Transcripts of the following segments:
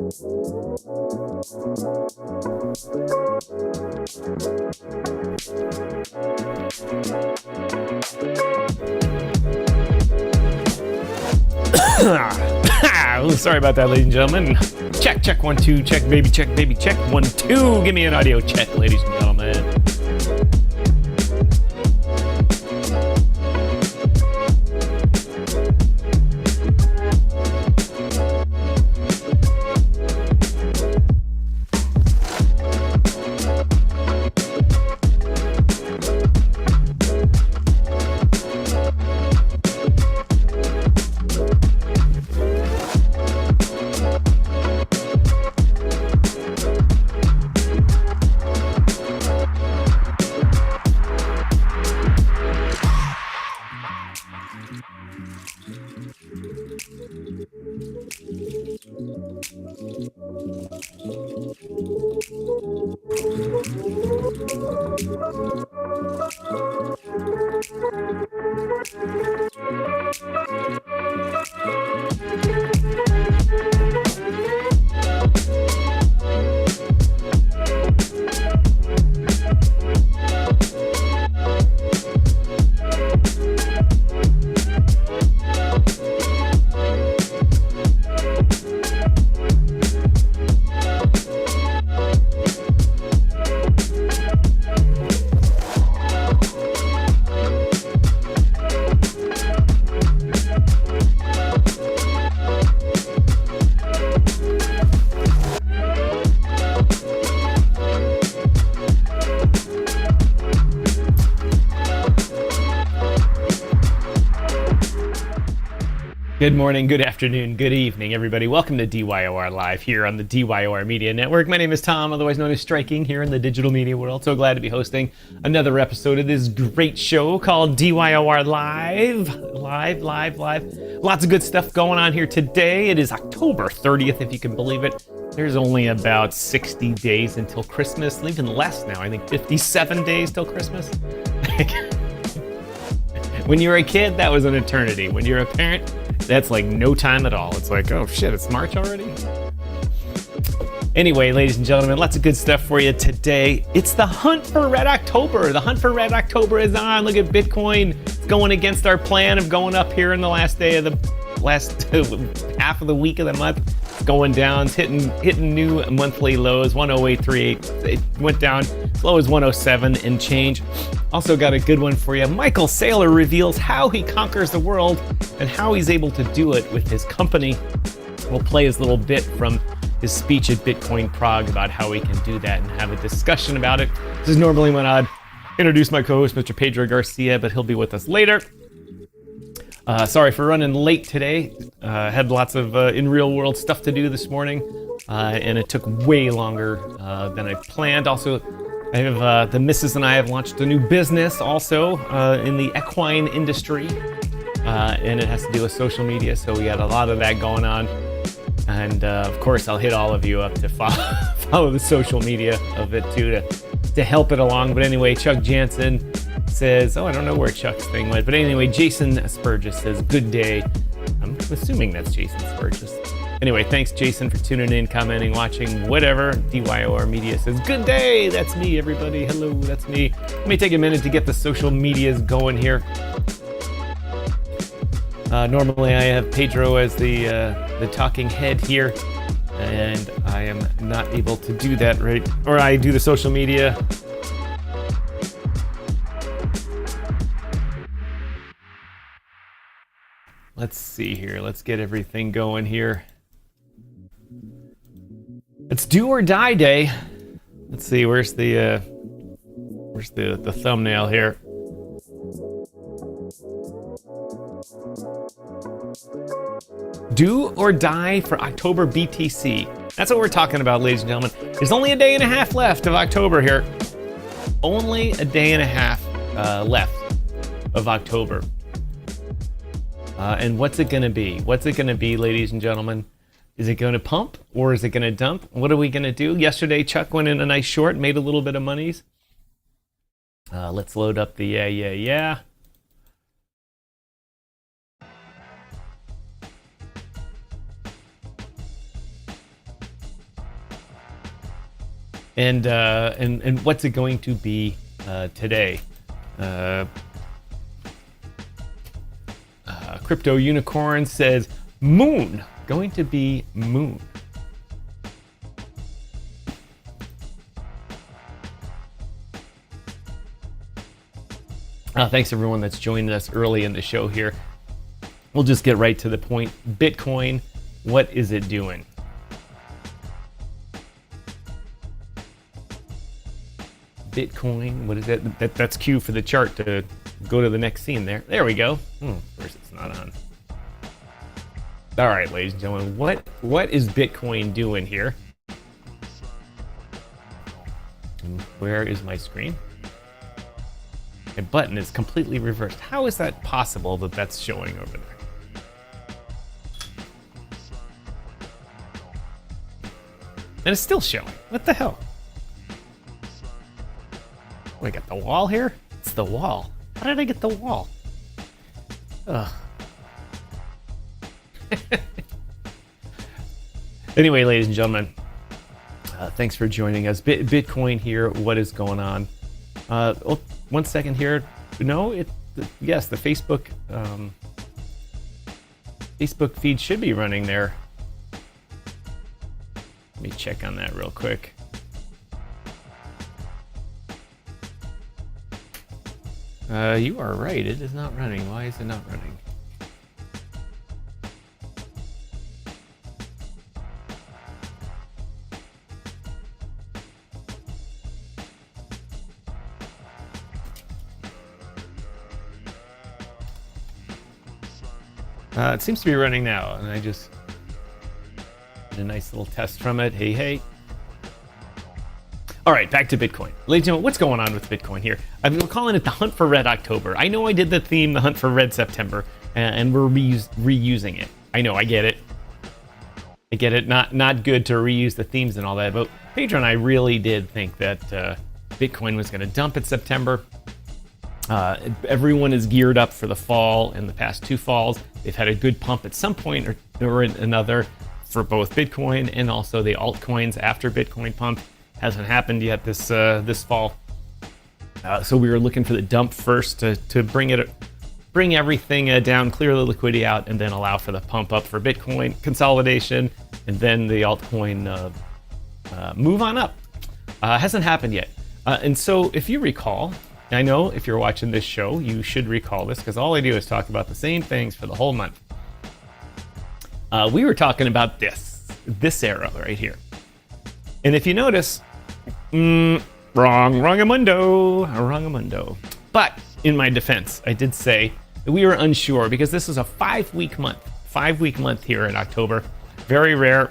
Oh, sorry about that, ladies and gentlemen. Check, check, 1, 2, check, baby, check, 1, 2. Give me an audio check, ladies and gentlemen. Good morning, good afternoon, good evening, everybody. Welcome to DYOR Live here on the DYOR Media Network. My name is Tom, otherwise known as Striking, here in the digital media world. So glad to be hosting another episode of this great show called DYOR Live. Live. Lots of good stuff going on here today. It is October 30th, if you can believe it. There's only about 60 days until Christmas, even less now. I think 57 days till Christmas. When you were a kid, that was an eternity. When you're a parent, that's like no time at all. It's like, oh shit, it's March already? Anyway, ladies and gentlemen, lots of good stuff for you today. It's the hunt for Red October. The hunt for Red October is on. Look at Bitcoin. It's going against our plan of going up here in the last day of the last half of the week of the month. It's going down. It's hitting new monthly lows, 10838. It went down as low as 107 and change. Also got a good one for you. Michael Saylor reveals how he conquers the world and how he's able to do it with his company. We'll play his little bit from his speech at Bitcoin Prague about how we can do that and have a discussion about it. This is normally when I'd introduce my co-host, Mr. Pedro Garcia, but he'll be with us later. Sorry for running late today. Had lots of in real world stuff to do this morning, and it took way longer than I planned. Also, I have the missus and I have launched a new business also in the equine industry, and it has to do with social media, so we got a lot of that going on. And of course, I'll hit all of you up to follow the social media of it too to help it along. But anyway, Chuck Jansen says, I don't know where Chuck's thing went, but anyway, Jason Spurgis says, good day. I'm assuming that's Jason Spurgis. Anyway, thanks, Jason, for tuning in, commenting, watching, whatever. DYOR Media says, good day. That's me, everybody. Hello, that's me. Let me take a minute to get the social medias going here. Normally, I have Pedro as the talking head here, and I am not able to do that, right? Or I do the social media. Let's see here. Let's get everything going here. It's do or die day. Let's see. Where's the thumbnail here? Do or die for October BTC. That's what we're talking about, ladies and gentlemen. There's only a day and a half left of October here. Only a day and a half left of October. And what's it going to be? What's it going to be, ladies and gentlemen? Is it going to pump or is it going to dump? What are we going to do? Yesterday, Chuck went in a nice short, made a little bit of monies. Let's load up the yeah. and what's it going to be today? Crypto Unicorn says moon, going to be moon. Thanks everyone that's joining us early in the show here. We'll just get right to the point. Bitcoin, what is it doing? Bitcoin, what is it? That's cue for the chart to go to the next scene there. There we go. Of course it's not on. All right, ladies and gentlemen, what is Bitcoin doing here? And where is my screen? My button is completely reversed. How is that possible that that's showing over there? And it's still showing. What the hell? We got the wall here? It's the wall. How did I get the wall? Ugh. Anyway, ladies and gentlemen, thanks for joining us. Bitcoin here. What is going on? Oh, 1 second here. No, yes, the Facebook feed should be running there. Let me check on that real quick. You are right. It is not running. Why is it not running? It seems to be running now, and I just did a nice little test from it. Hey. All right, back to Bitcoin. Ladies and gentlemen, what's going on with Bitcoin here? I mean, we're calling it the Hunt for Red October. I know I did the theme, the Hunt for Red September, and we're reusing it. I know, I get it. Not good to reuse the themes and all that, but Pedro and I really did think that Bitcoin was going to dump in September. Everyone is geared up for the fall. In the past 2 falls, they've had a good pump at some point or another for both Bitcoin and also the altcoins after Bitcoin pump. Hasn't happened yet this fall. So we were looking for the dump first to bring everything down, clear the liquidity out, and then allow for the pump up for Bitcoin consolidation, and then the altcoin move on up. Hasn't happened yet. And so if you recall, I know if you're watching this show, you should recall this because all I do is talk about the same things for the whole month. We were talking about this arrow right here. And if you notice, wrongamundo. But in my defense, I did say that we were unsure because this is a 5-week month. 5-week month here in October. Very rare,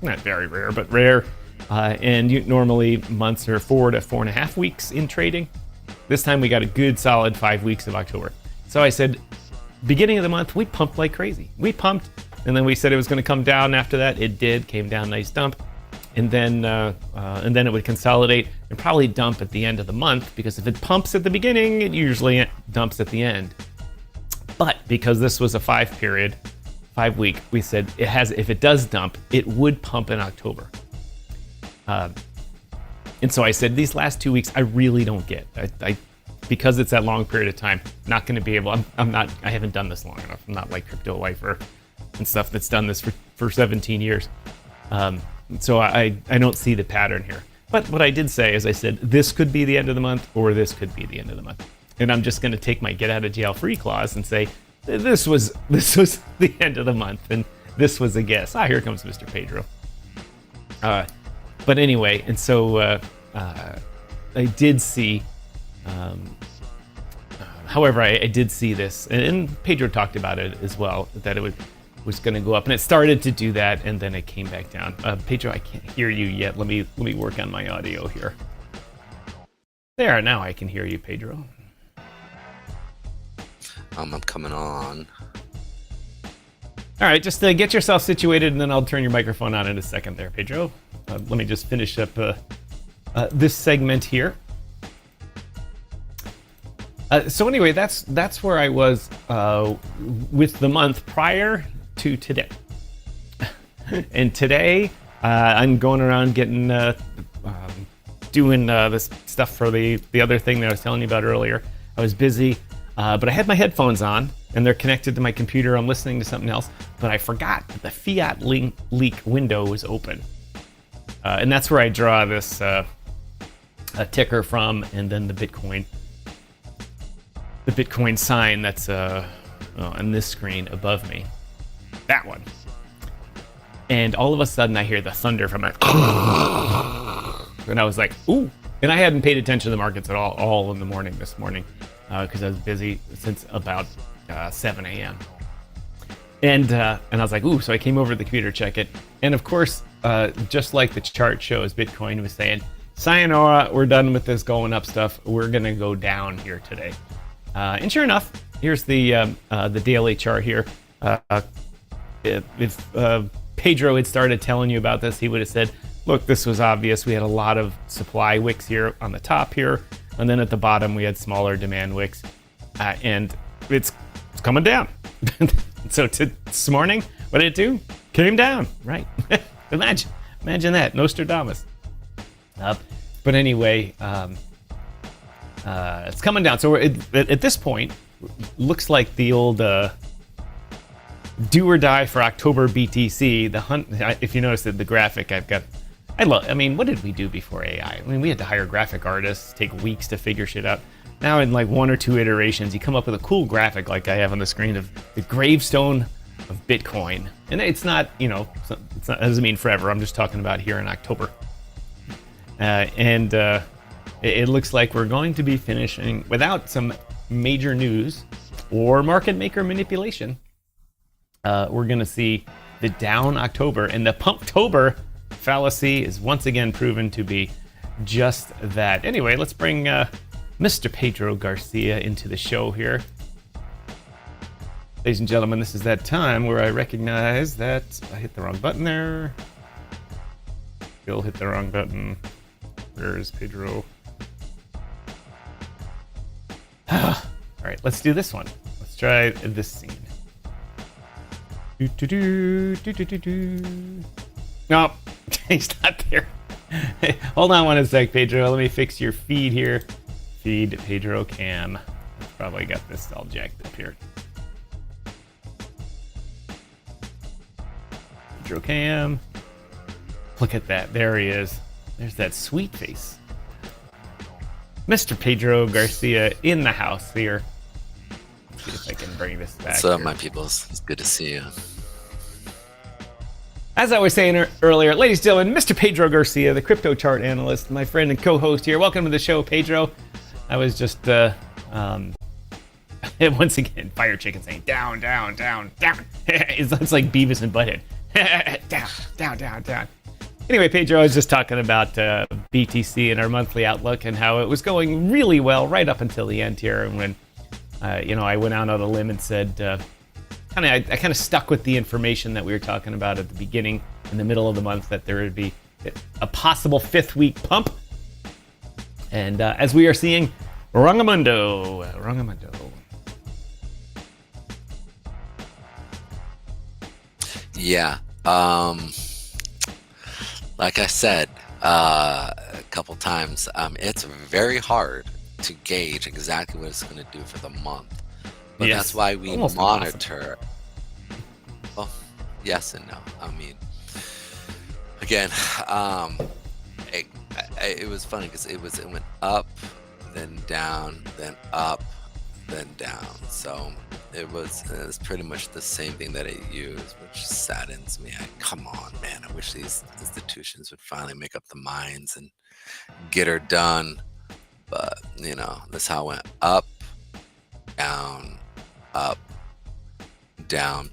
not very rare, but rare. And normally months are 4 to 4.5 weeks in trading. This time we got a good solid 5 weeks of October. So I said, beginning of the month, we pumped like crazy. We pumped, and then we said it was going to come down after that. It did, came down, nice dump. And then it would consolidate and probably dump at the end of the month, because if it pumps at the beginning, it usually dumps at the end. But because this was a 5 week, we said if it does dump, it would pump in October. And so I said, these last 2 weeks, I really don't get. Because it's that long period of time, not going to be able. I haven't done this long enough. I'm not like Crypto Lifer and stuff that's done this for 17 years. So I don't see the pattern here. But what I did say is I said, this could be the end of the month, or this could be the end of the month. And I'm just going to take my get out of jail free clause and say, this was the end of the month, and this was a guess. Here comes Mr. Pedro. But anyway, and so I did see, however, I did see this, and Pedro talked about it as well, that it was going to go up, and it started to do that, and then it came back down. Pedro, I can't hear you yet. Let me work on my audio here. There, now I can hear you, Pedro. I'm coming on. All right, just get yourself situated, and then I'll turn your microphone on in a second there, Pedro. Let me just finish up this segment here. So anyway, that's where I was with the month prior to today. And today, I'm going around getting doing this stuff for the other thing that I was telling you about earlier. I was busy, but I had my headphones on, and they're connected to my computer. I'm listening to something else, but I forgot that the fiat leak window was open. And that's where I draw this a ticker from, and then the Bitcoin sign that's on this screen above me. That one. And all of a sudden I hear the thunder from it. And I was like, ooh. And I hadn't paid attention to the markets at all in the morning this morning, because I was busy since about 7 a.m. And I was like, ooh. So I came over to the computer to check it. And of course, just like the chart shows, Bitcoin was saying, sayonara, we're done with this going up stuff. We're going to go down here today. And sure enough, here's the daily chart here. If Pedro had started telling you about this, he would have said, look, this was obvious. We had a lot of supply wicks here on the top here, and then at the bottom we had smaller demand wicks, and it's coming down. So this morning, what did it do? Came down, right? Imagine that, Nostradamus. But anyway, it's coming down. So we're at this point, looks like the old do or die for October BTC. The hunt. If you notice that the graphic I've got, I mean, what did we do before AI? I mean, we had to hire graphic artists, take weeks to figure shit out. Now in like 1 or 2 iterations, you come up with a cool graphic like I have on the screen of the gravestone of Bitcoin. And it's not, it doesn't mean forever. I'm just talking about here in October. It looks like we're going to be finishing without some major news or market maker manipulation. We're going to see the down October, and the PUMPtober fallacy is once again proven to be just that. Anyway, let's bring Mr. Pedro Garcia into the show here. Ladies and gentlemen, this is that time where I recognize that I hit the wrong button there. Still hit the wrong button. Where is Pedro? All right, let's do this one. Let's try this scene. No, he's not there. Hold on 1 sec, Pedro. Let me fix your feed here. Feed Pedro Cam. Probably got this all jacked up here. Pedro Cam. Look at that. There he is. There's that sweet face. Mr. Pedro Garcia in the house here. Let's see if I can bring this back. What's up, my peoples? It's good to see you. As I was saying earlier, ladies and gentlemen, Mr. Pedro Garcia, the crypto chart analyst, my friend and co-host here. Welcome to the show, Pedro. I was just, once again, Fire Chicken saying, down, down, down, down. It's like Beavis and Butthead. Down, down, down, down. Anyway, Pedro, I was just talking about BTC and our monthly outlook and how it was going really well right up until the end here. And when, I went out on a limb and said, I kind of stuck with the information that we were talking about at the beginning, in the middle of the month, that there would be a possible 5th week pump. And as we are seeing, wrongamundo. Yeah. Like I said a couple times, it's very hard to gauge exactly what it's going to do for the month. But yes, that's why we almost monitor. Well, yes and no. I mean, again, it was funny because it went up, then down, then up, then down. So it was pretty much the same thing that it used, which saddens me. Come on, man. I wish these institutions would finally make up the minds and get her done. But, that's how it went up, down, up, down.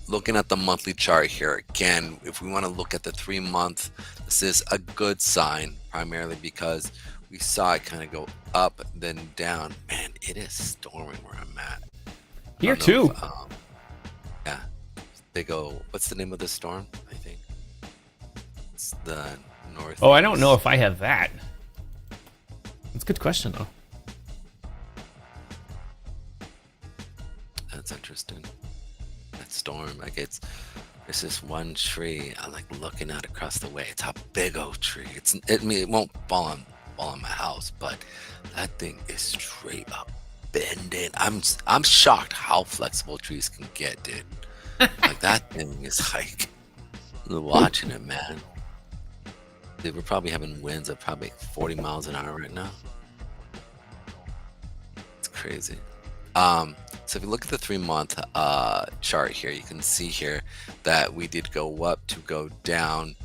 Looking at the monthly chart here, again, if we want to look at the 3-month, this is a good sign, primarily because we saw it kind of go up, then down. Man, it is storming where I'm at. Here too. Yeah. They go, what's the name of the storm? I think it's the north. Oh, I don't know if I have that. That's a good question, though. That's interesting. That storm, like it's There's this one tree I'm like looking at across the way. It's a big oak tree. I mean, it won't fall on my house, but that thing is straight up bending. I'm shocked how flexible trees can get, dude. Like that thing is like watching it, man. Dude, we're probably having winds of probably 40 miles an hour right now. It's crazy. So if you look at the 3-month chart here, you can see here that we did go up to go down.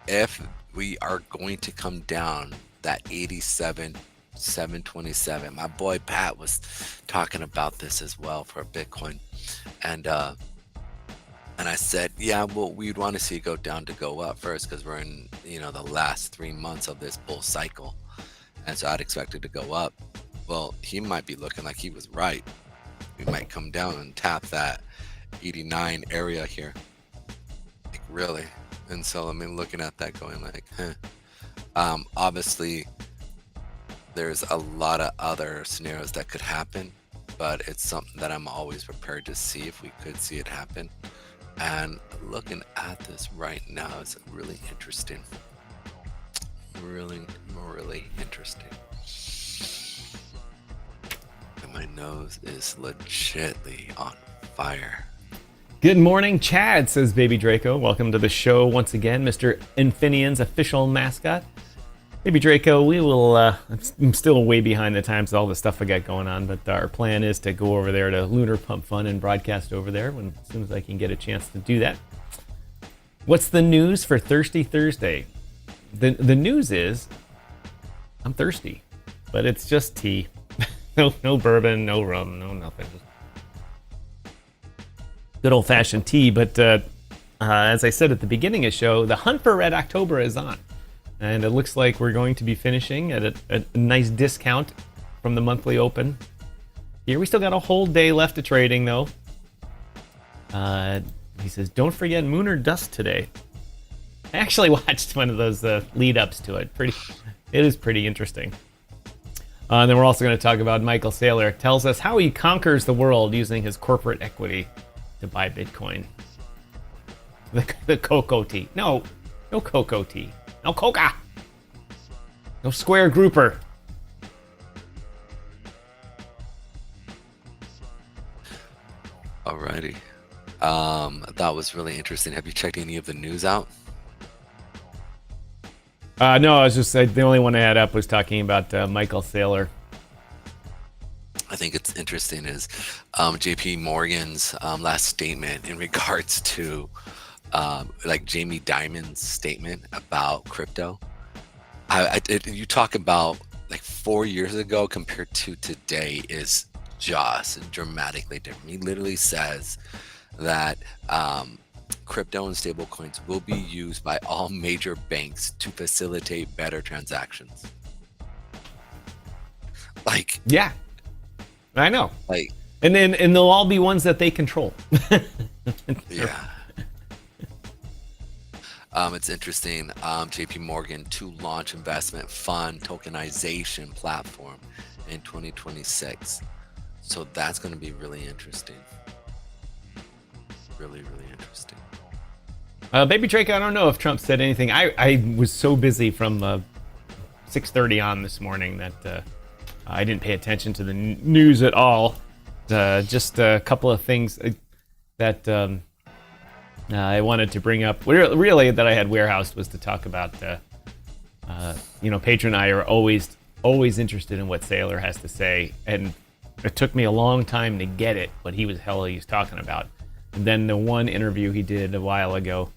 If we are going to come down, that 87,727. My boy Pat was talking about this as well for Bitcoin, and I said, yeah, well, we'd want to see it go down to go up first because we're in the last 3 months of this bull cycle, and so I'd expect it to go up. Well, he might be looking like he was right. We might come down and tap that 89 area here, like really. And so I mean, looking at that, going like, obviously, there's a lot of other scenarios that could happen, but it's something that I'm always prepared to see if we could see it happen. And looking at this right now is really interesting. Really, really interesting. And my nose is legitly on fire. Good morning, Chad, says Baby Draco. Welcome to the show once again, Mr. Infineon's official mascot. Baby Draco, we will, I'm still way behind the times with all the stuff I got going on, but our plan is to go over there to Lunar Pump Fun and broadcast over there as soon as I can get a chance to do that. What's the news for Thirsty Thursday? The news is I'm thirsty, but it's just tea. No bourbon, no rum, no nothing. Good old-fashioned tea, but as I said at the beginning of the show, the hunt for Red October is on. And it looks like we're going to be finishing at a nice discount from the monthly open. Here, we still got a whole day left of trading, though. He says, don't forget Moon or Dust today. I actually watched one of those lead-ups to it. It is pretty interesting. And then we're also going to talk about Michael Saylor. Tells us how he conquers the world using his corporate equity to buy Bitcoin. The cocoa tea. No cocoa tea. No coca. No square grouper. Alrighty. That was really interesting. Have you checked any of the news out? No, I was just the only one I had up was talking about Michael Saylor. I think it's interesting is JP Morgan's last statement in regards to like Jamie Dimon's statement about crypto. You talk about like 4 years ago compared to today is just dramatically different. He literally says that crypto and stablecoins will be used by all major banks to facilitate better transactions. Like, yeah, I know. Like, and they'll all be ones that they control. Yeah. It's interesting. JP Morgan to launch investment fund tokenization platform in 2026. So that's going to be really interesting. Really, really interesting. Baby Drake, I don't know if Trump said anything. I was so busy from 6:30 on this morning that I didn't pay attention to the news at all. Just a couple of things that I wanted to bring up. Really, that I had warehoused was to talk about. Pedro and I are always interested in what Saylor has to say, and it took me a long time to get it. What he was talking about. And then the one interview he did a while ago,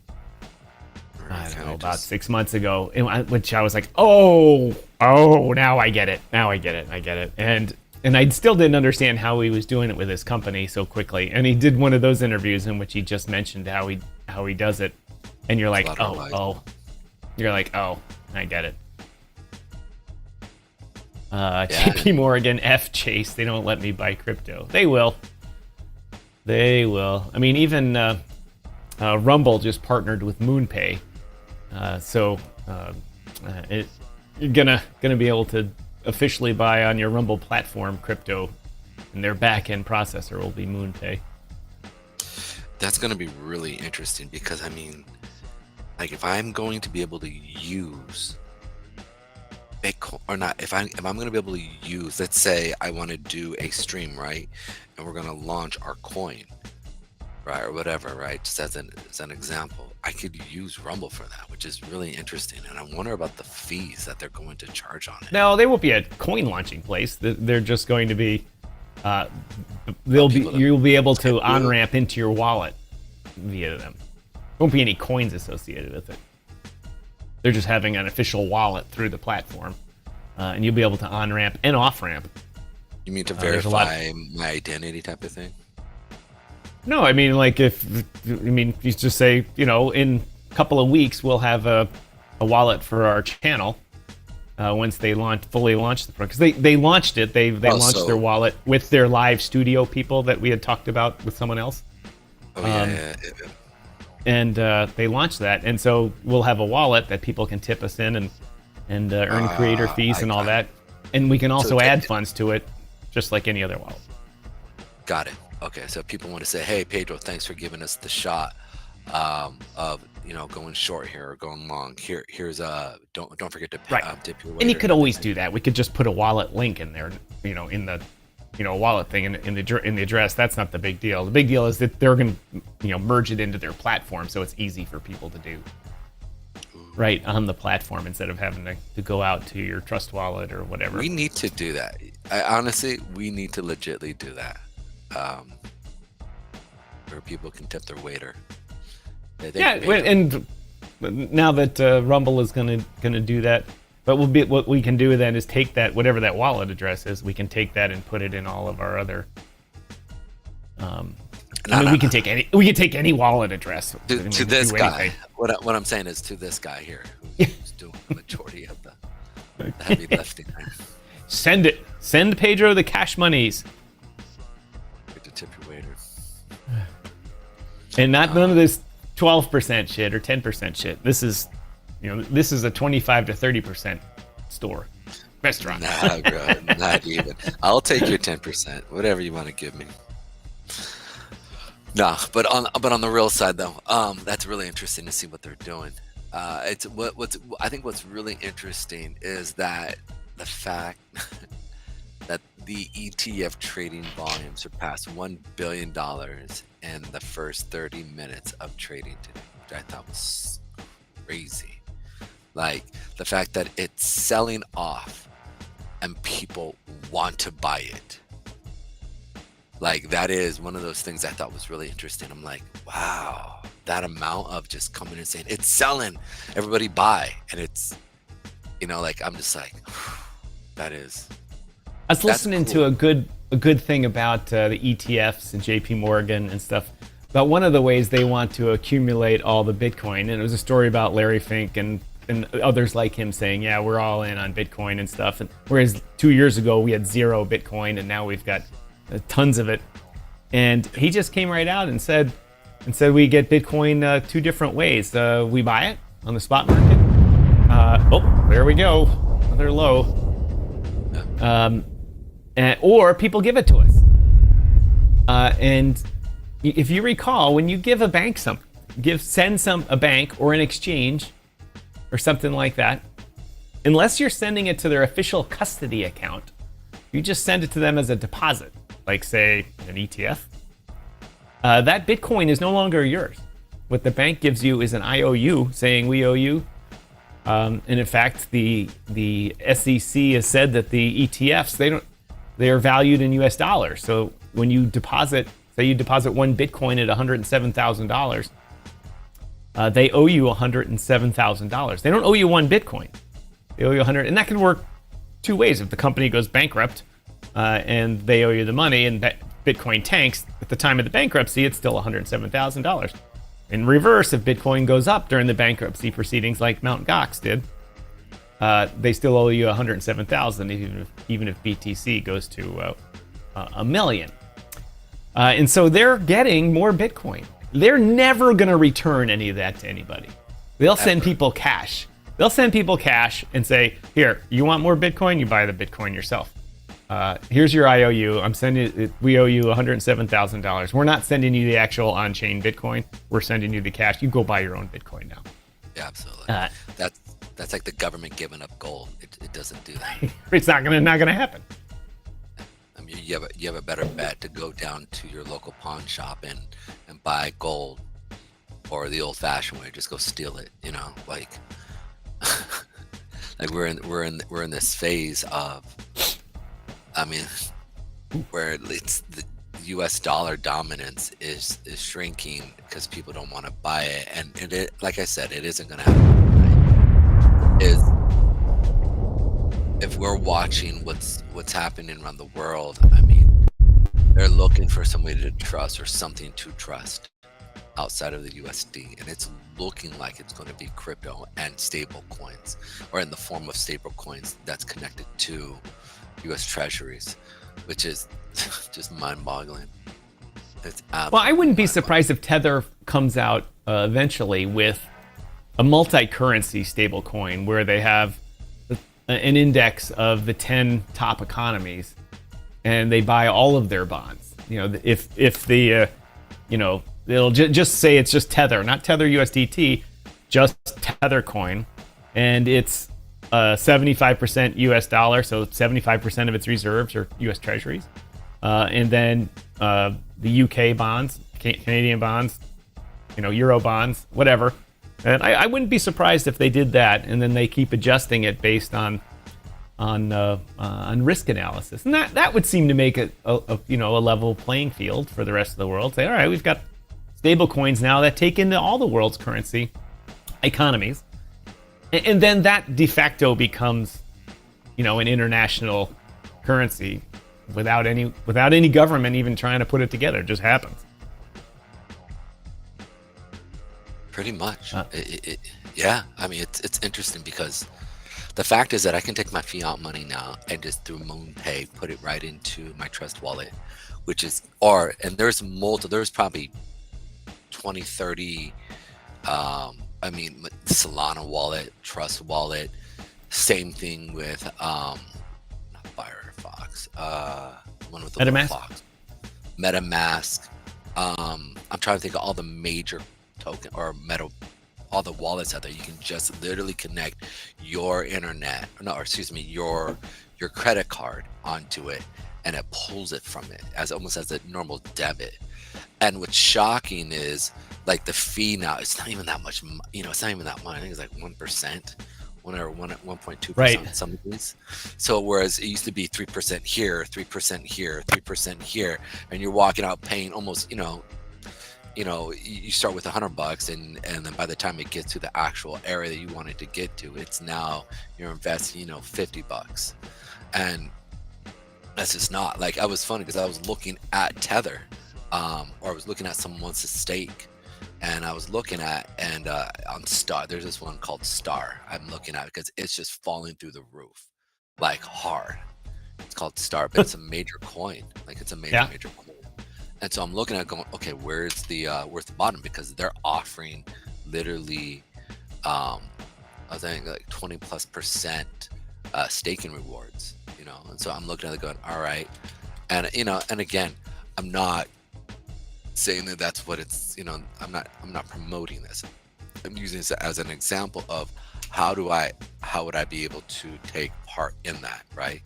I don't know, about 6 months ago, which I was like, oh, now I get it. I get it. And I still didn't understand how he was doing it with his company so quickly. And he did one of those interviews in which he just mentioned how he does it. And you're like, You're like, oh, I get it. JP Morgan, F Chase, they don't let me buy crypto. They will. I mean, even Rumble just partnered with MoonPay. So you're gonna be able to officially buy on your Rumble platform crypto, and their back-end processor will be MoonPay. That's going to be really interesting because I mean, like if I'm going to be able to use Bitcoin or not, if I'm going to be able to use, let's say I want to do a stream, right? And we're going to launch our coin, right? Or whatever, right? Just as an example, I could use Rumble for that, which is really interesting. And I wonder about the fees that they're going to charge on it. No, they won't be a coin launching place. They're just going to be, you'll be able to on-ramp into your wallet via them. Won't be any coins associated with it. They're just having an official wallet through the platform, and you'll be able to on-ramp and off-ramp. You mean to verify my identity type of thing? No, I mean like you just say, you know, in a couple of weeks we'll have a wallet for our channel once they fully launch the program, because they launched it. They launched their wallet with their live studio people that we had talked about with someone else. Oh yeah. And they launched that, and so we'll have a wallet that people can tip us in and earn creator fees and all that, and we can also add funds to it, just like any other wallet. Got it. Okay, so people want to say, "Hey, Pedro, thanks for giving us the shot of going short here or going long. Here's don't forget to tip your waiter." And you could always do that. We could just put a wallet link in there, in the wallet thing in the address. That's not the big deal. The big deal is that they're going to merge it into their platform, so it's easy for people to do right on the platform instead of having to go out to your Trust wallet or whatever. We need to do that. Honestly, we need to legitly do that. Where people can tip their waiter. And now that Rumble is gonna do that, but what we can do then is take that, whatever that wallet address is, we can take that and put it in all of our other. We can take any wallet address to this guy. What I'm saying is to this guy here who's doing the majority of the heavy lifting. Send Pedro the cash monies. To tip your waiter. And none of this 12% shit or 10% shit. This is a 25 to 30% store restaurant. Nah, bro, not even. I'll take your 10%, whatever you want to give me. Nah, but on the real side though, that's really interesting to see what they're doing. I think what's really interesting is that the fact that the ETF trading volume surpassed $1 billion in the first 30 minutes of trading today, which I thought was crazy. Like the fact that it's selling off and people want to buy it. Like that is one of those things I thought was really interesting. I'm like, wow, that amount of just coming and saying it's selling, everybody buy, and it's, I'm just like, that is. I was listening to a good thing about the ETFs and JP Morgan and stuff, about one of the ways they want to accumulate all the Bitcoin. And it was a story about Larry Fink and others like him saying, yeah, we're all in on Bitcoin and stuff. And whereas 2 years ago we had 0 Bitcoin and now we've got tons of it. And he just came right out and said we get Bitcoin 2 different ways. We buy it on the spot market. There we go. Another low. Or people give it to us. And if you recall, when you give a bank send a bank or an exchange or something like that, unless you're sending it to their official custody account, you just send it to them as a deposit, like say an ETF. That Bitcoin is no longer yours. What the bank gives you is an IOU saying we owe you. And in fact, the SEC has said that the ETFs, they are valued in US dollars. So when you deposit, say you deposit 1 Bitcoin at $107,000, they owe you $107,000. They don't owe you 1 Bitcoin. They owe you 100, and that can work 2 ways. If the company goes bankrupt and they owe you the money and that Bitcoin tanks, at the time of the bankruptcy, it's still $107,000. In reverse, if Bitcoin goes up during the bankruptcy proceedings like Mt. Gox did, they still owe you $107,000 even if BTC goes to $1 million. And so they're getting more Bitcoin. They're never going to return any of that to anybody. They'll send people cash. They'll send people cash and say, here, you want more Bitcoin? You buy the Bitcoin yourself. Here's your IOU. We owe you $107,000. We're not sending you the actual on-chain Bitcoin. We're sending you the cash. You go buy your own Bitcoin now. Yeah, absolutely. That's like the government giving up gold. It doesn't do that. It's not gonna happen. I mean, you have a better bet to go down to your local pawn shop and buy gold, or the old-fashioned way, just go steal it. You know, like like we're in this phase of, I mean, where it's the U.S. dollar dominance is shrinking because people don't want to buy it, and it, like I said, it isn't going to happen. Is if we're watching what's happening around the world, I mean, they're looking for somebody to trust or something to trust outside of the USD, and it's looking like it's going to be crypto and stable coins, or in the form of stable coins that's connected to U.S. treasuries, which is just mind-boggling. Well, I wouldn't be surprised if Tether comes out eventually with a multi-currency stable coin where they have an index of the 10 top economies, and they buy all of their bonds. You know, if the you know, they'll just say it's just Tether, not Tether USDT, just Tether coin, and it's 75% US dollar, so 75% of its reserves are US treasuries, and then the UK bonds, Canadian bonds, you know, Euro bonds, whatever. And I wouldn't be surprised if they did that, and then they keep adjusting it based on risk analysis, and that would seem to make it a level playing field for the rest of the world. Say, all right, we've got stable coins now that take into all the world's currency economies, and then that de facto becomes, you know, an international currency without any government even trying to put it together. It just happens. Pretty much. Yeah, I mean, it's interesting because the fact is that I can take my fiat money now and just through MoonPay put it right into my Trust wallet, which is, and there's probably 20, 30, I mean, Solana wallet, Trust wallet, same thing with, not Firefox, one with the MetaMask. fox, MetaMask. I'm trying to think of all the major token or all the wallets out there. You can just literally connect your your credit card onto it, and it pulls it from it almost as a normal debit. And what's shocking is, like, the fee now, it's not even that much, you know, it's not even that much. I think it's like 1%, 1.2%, right, some of these. So whereas it used to be 3% here, 3% here, 3% here, and you're walking out paying almost, you start with $100, and then by the time it gets to the actual area that you wanted to get to, it's now you're investing, $50, and that's just not, like, I was funny because I was looking at Tether, or I was looking at someone's stake, and I was looking at, and on Star, there's this one called Star. I'm looking at it because it's just falling through the roof, like, hard. It's called Star, but it's a major coin, like, it's a major coin. And so I'm looking at going, okay, where's the bottom? Because they're offering literally, I think like 20+% staking rewards, And so I'm looking at it going, all right, and and again, I'm not saying that that's what it's, I'm not promoting this. I'm using this as an example of how would I be able to take part in that, right?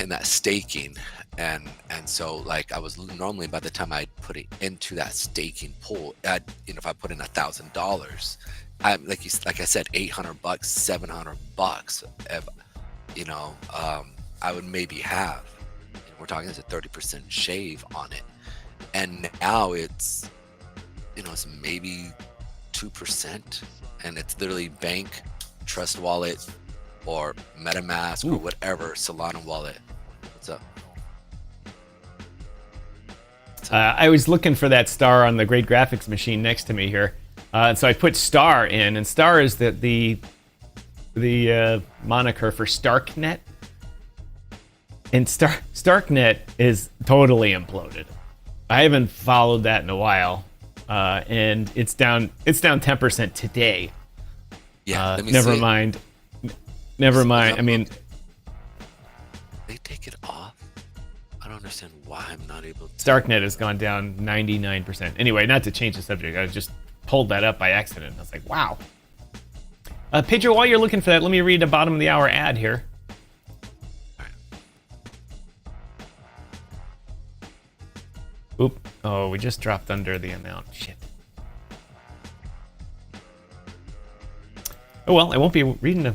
In that staking. And so, like, I was normally, by the time I put it into that staking pool, if I put in $1,000, like I said, $800, $700, I would maybe have, we're talking, it's a 30% shave on it, and now it's, it's maybe 2%, and it's literally bank, Trust wallet, or MetaMask, or whatever, Solana wallet. What's up? I was looking for that star on the great graphics machine next to me here, and so I put star in, and star is the moniker for Starknet, and Starknet is totally imploded. I haven't followed that in a while, and it's down 10% today. Yeah, never mind. I mean, understand why I'm not able to. Starknet has gone down 99%. Anyway, not to change the subject, I just pulled that up by accident. I was like, wow. Pedro, while you're looking for that, let me read a bottom of the hour ad here. Oop. Oh, we just dropped under the amount. Shit. Oh well, I won't be reading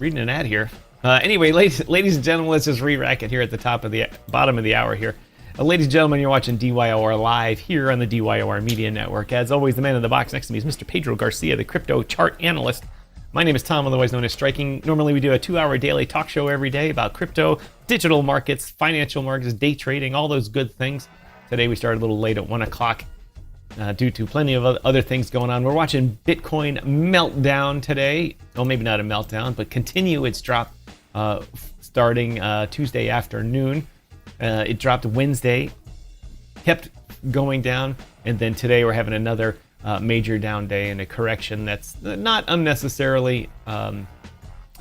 an ad here. Anyway, ladies and gentlemen, let's just re-rack it here at the bottom of the hour here. Ladies and gentlemen, you're watching DYOR live here on the DYOR Media Network. As always, the man in the box next to me is Mr. Pedro Garcia, the crypto chart analyst. My name is Tom, otherwise known as Striking. Normally, we do a 2-hour daily talk show every day about crypto, digital markets, financial markets, day trading, all those good things. Today, we started a little late at 1 o'clock due to plenty of other things going on. We're watching Bitcoin meltdown today. Well, maybe not a meltdown, but continue its drop starting Tuesday afternoon. It dropped Wednesday, kept going down, and then today we're having another major down day and a correction that's not unnecessarily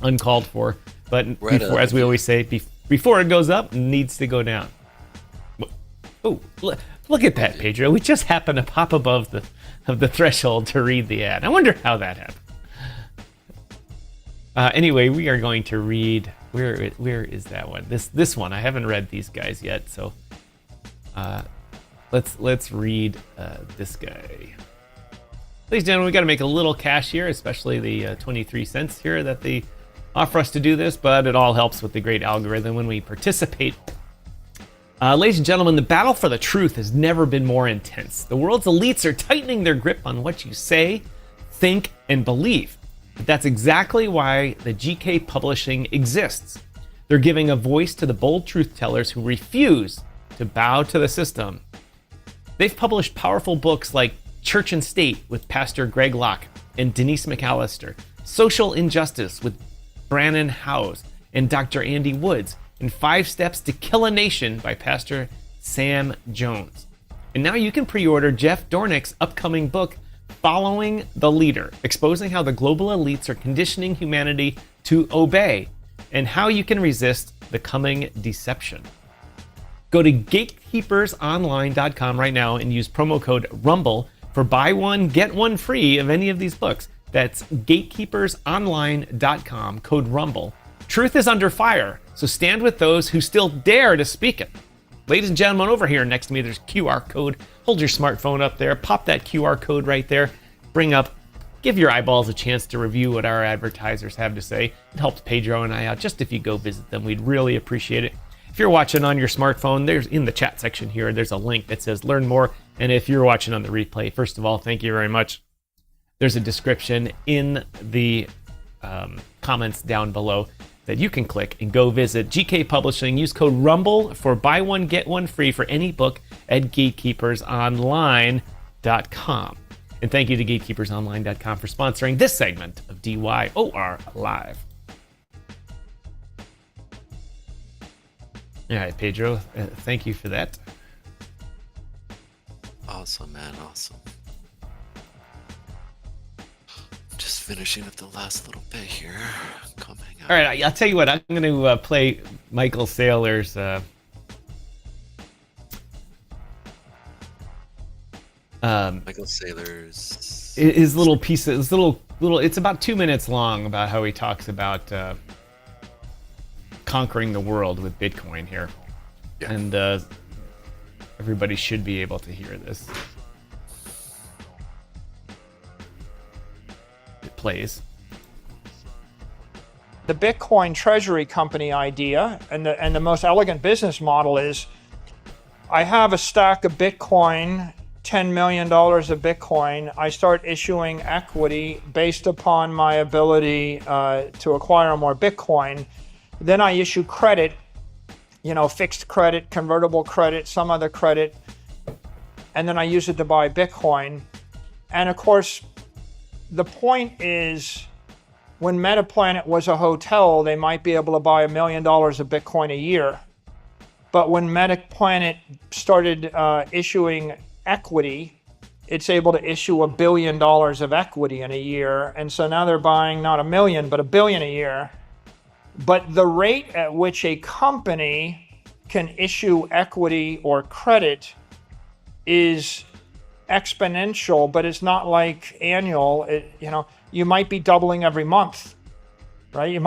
uncalled for, but before, as we always say, before it goes up, it needs to go down. Oh, look at that, Pedro. We just happened to pop above the threshold to read the ad. I wonder how that happened. Anyway, we are going to read. Where is that one? This one. I haven't read these guys yet, so let's read this guy. Ladies and gentlemen, we got to make a little cash here, especially the 23 cents here that they offer us to do this, but it all helps with the great algorithm when we participate. Ladies and gentlemen, the battle for the truth has never been more intense. The world's elites are tightening their grip on what you say, think, and believe. But that's exactly why the GK Publishing exists. They're giving a voice to the bold truth tellers who refuse to bow to the system. They've published powerful books like Church and State with Pastor Greg Locke and Denise McAllister, Social Injustice with Brannon Howes and Dr. Andy Woods, and 5 Steps to Kill a Nation by Pastor Sam Jones. And now you can pre-order Jeff Dornick's upcoming book, Following the Leader, exposing how the global elites are conditioning humanity to obey and how you can resist the coming deception. Go to gatekeepersonline.com right now and use promo code RUMBLE for buy one, get one free of any of these books. That's gatekeepersonline.com, code RUMBLE. Truth is under fire, so stand with those who still dare to speak it. Ladies and gentlemen, over here next to me, there's a QR code. Hold your smartphone up there, pop that QR code right there, give your eyeballs a chance to review what our advertisers have to say. It helps Pedro and I out. Just if you go visit them, we'd really appreciate it. If you're watching on your smartphone, there's in the chat section here, there's a link that says learn more. And if you're watching on the replay, first of all, thank you very much. There's a description in the comments down below that you can click and go visit GK Publishing. Use code RUMBLE for buy one, get one free for any book at gatekeepersonline.com. And thank you to gatekeepersonline.com for sponsoring this segment of DYOR Live. All right, Pedro, thank you for that. Awesome, man, awesome. Just finishing up the last little bit here. Coming out. All right, I'll tell you what, I'm going to play Michael Saylor's Michael Saylor's his little piece, his little. It's about 2 minutes long about how he talks about conquering the world with Bitcoin here, yeah. And everybody should be able to hear this. It plays. The Bitcoin treasury company idea and the most elegant business model is I have a stack of Bitcoin, $10 million of Bitcoin. I start issuing equity based upon my ability to acquire more Bitcoin. Then I issue credit, fixed credit, convertible credit, some other credit, and then I use it to buy Bitcoin. And of course, the point is, when Metaplanet was a hotel, they might be able to buy $1 million of Bitcoin a year. But when Metaplanet started issuing equity, it's able to issue $1 billion of equity in a year. And so now they're buying not 1 million, but 1 billion a year. But the rate at which a company can issue equity or credit is exponential, but it's not like annual. You might be doubling every month, right? You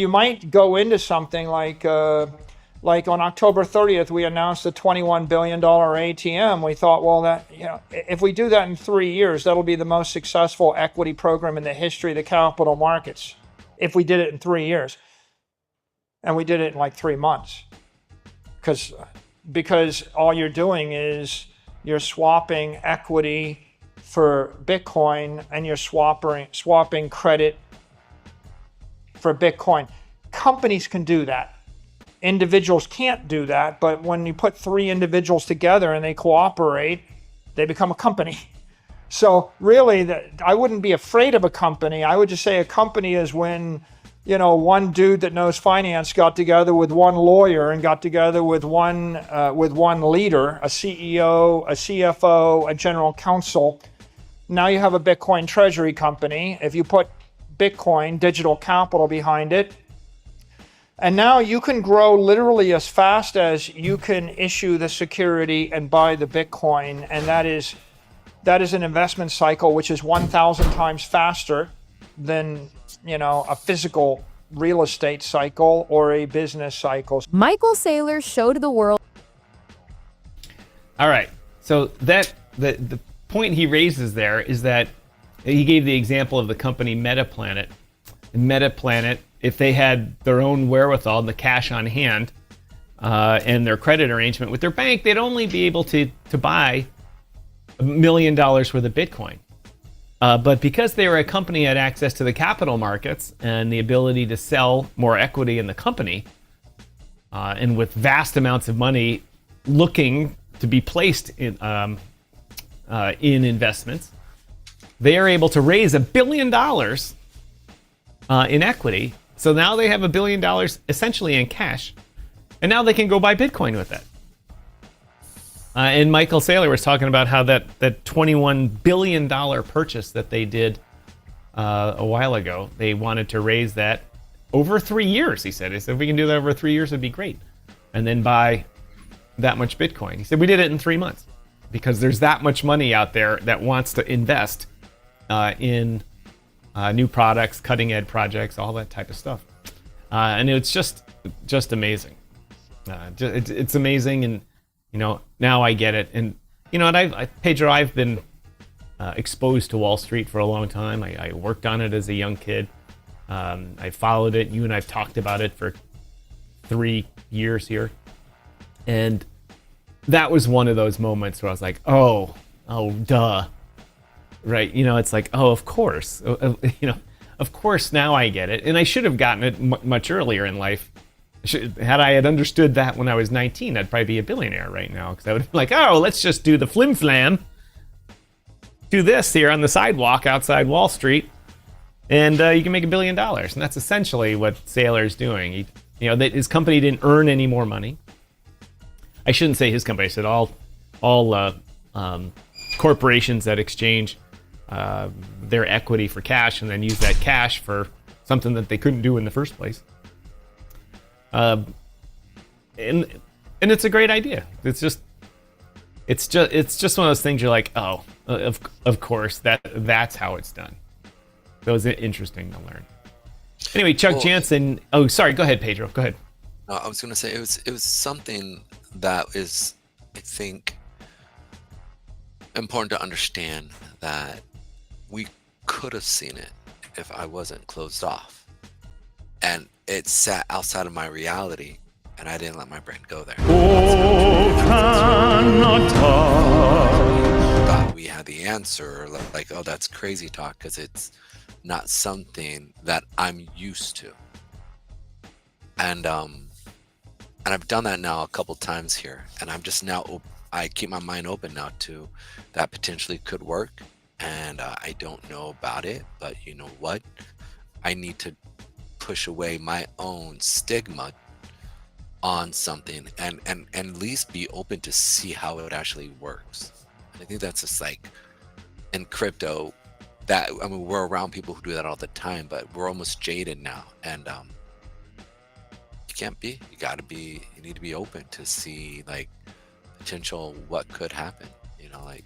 might go into something like on October 30th, we announced a $21 billion ATM. We thought, well, that, if we do that in 3 years, that'll be the most successful equity program in the history of the capital markets. If we did it in 3 years, and we did it in like 3 months, because all you're doing is you're swapping equity for Bitcoin and you're swapping credit for Bitcoin. Companies can do that. Individuals can't do that, but when you put 3 individuals together and they cooperate, they become a company. So really, I wouldn't be afraid of a company. I would just say a company is when, one dude that knows finance got together with one lawyer and got together with one leader, a CEO, a CFO, a general counsel. Now you have a Bitcoin treasury company. If you put Bitcoin digital capital behind it, and now you can grow literally as fast as you can issue the security and buy the Bitcoin, and that is an investment cycle which is 1,000 times faster than a physical real estate cycle or a business cycle. Michael Saylor showed the world. All right. So the point he raises there is that he gave the example of the company Metaplanet. And Metaplanet, if they had their own wherewithal and the cash on hand and their credit arrangement with their bank, they'd only be able to buy $1 million worth of Bitcoin. But because they were a company that had access to the capital markets and the ability to sell more equity in the company, and with vast amounts of money looking to be placed in investments, they are able to raise $1 billion in equity. So now they have $1 billion essentially in cash, and now they can go buy Bitcoin with it. And Michael Saylor was talking about how that $21 billion purchase that they did a while ago, they wanted to raise that over 3 years, he said. He said, if we can do that over 3 years, it'd be great. And then buy that much Bitcoin. He said, we did it in 3 months because there's that much money out there that wants to invest in new products, cutting edge projects, all that type of stuff. And it's just amazing. It's amazing. And, now I get it. And, and Pedro, I've been exposed to Wall Street for a long time. I worked on it as a young kid. I followed it. You and I've talked about it for 3 years here. And that was one of those moments where I was like, oh, duh. Right. It's like, oh, of course, of course now I get it. And I should have gotten it much earlier in life. Had I had understood that when I was 19, I'd probably be a billionaire right now, because I would have been like, oh, let's just do the flim flam. Do this here on the sidewalk outside Wall Street, and you can make $1 billion. And that's essentially what Saylor's doing. His company didn't earn any more money. I shouldn't say his company. I said all corporations that exchange their equity for cash and then use that cash for something that they couldn't do in the first place. And it's a great idea. It's just one of those things you're like, oh, of course that's how it's done. So it was interesting to learn. Anyway, Chuck Jansen. Oh, sorry. Go ahead, Pedro. Go ahead. No, I was going to say it was something that is, I think, important to understand, that we could have seen it if I wasn't closed off, and it sat outside of my reality, and I didn't let my brain go there. Thought we had the answer, like, oh, that's crazy talk, because it's not something that I'm used to. And I've done that now a couple times here, and I'm just now I keep my mind open now to that potentially could work, and I don't know about it, but you know what? I need to push away my own stigma on something and at least be open to see how it actually works. And I think that's just like in crypto, that we're around people who do that all the time, but we're almost jaded now, and can't be. You need to be open to see like potential what could happen. You know, like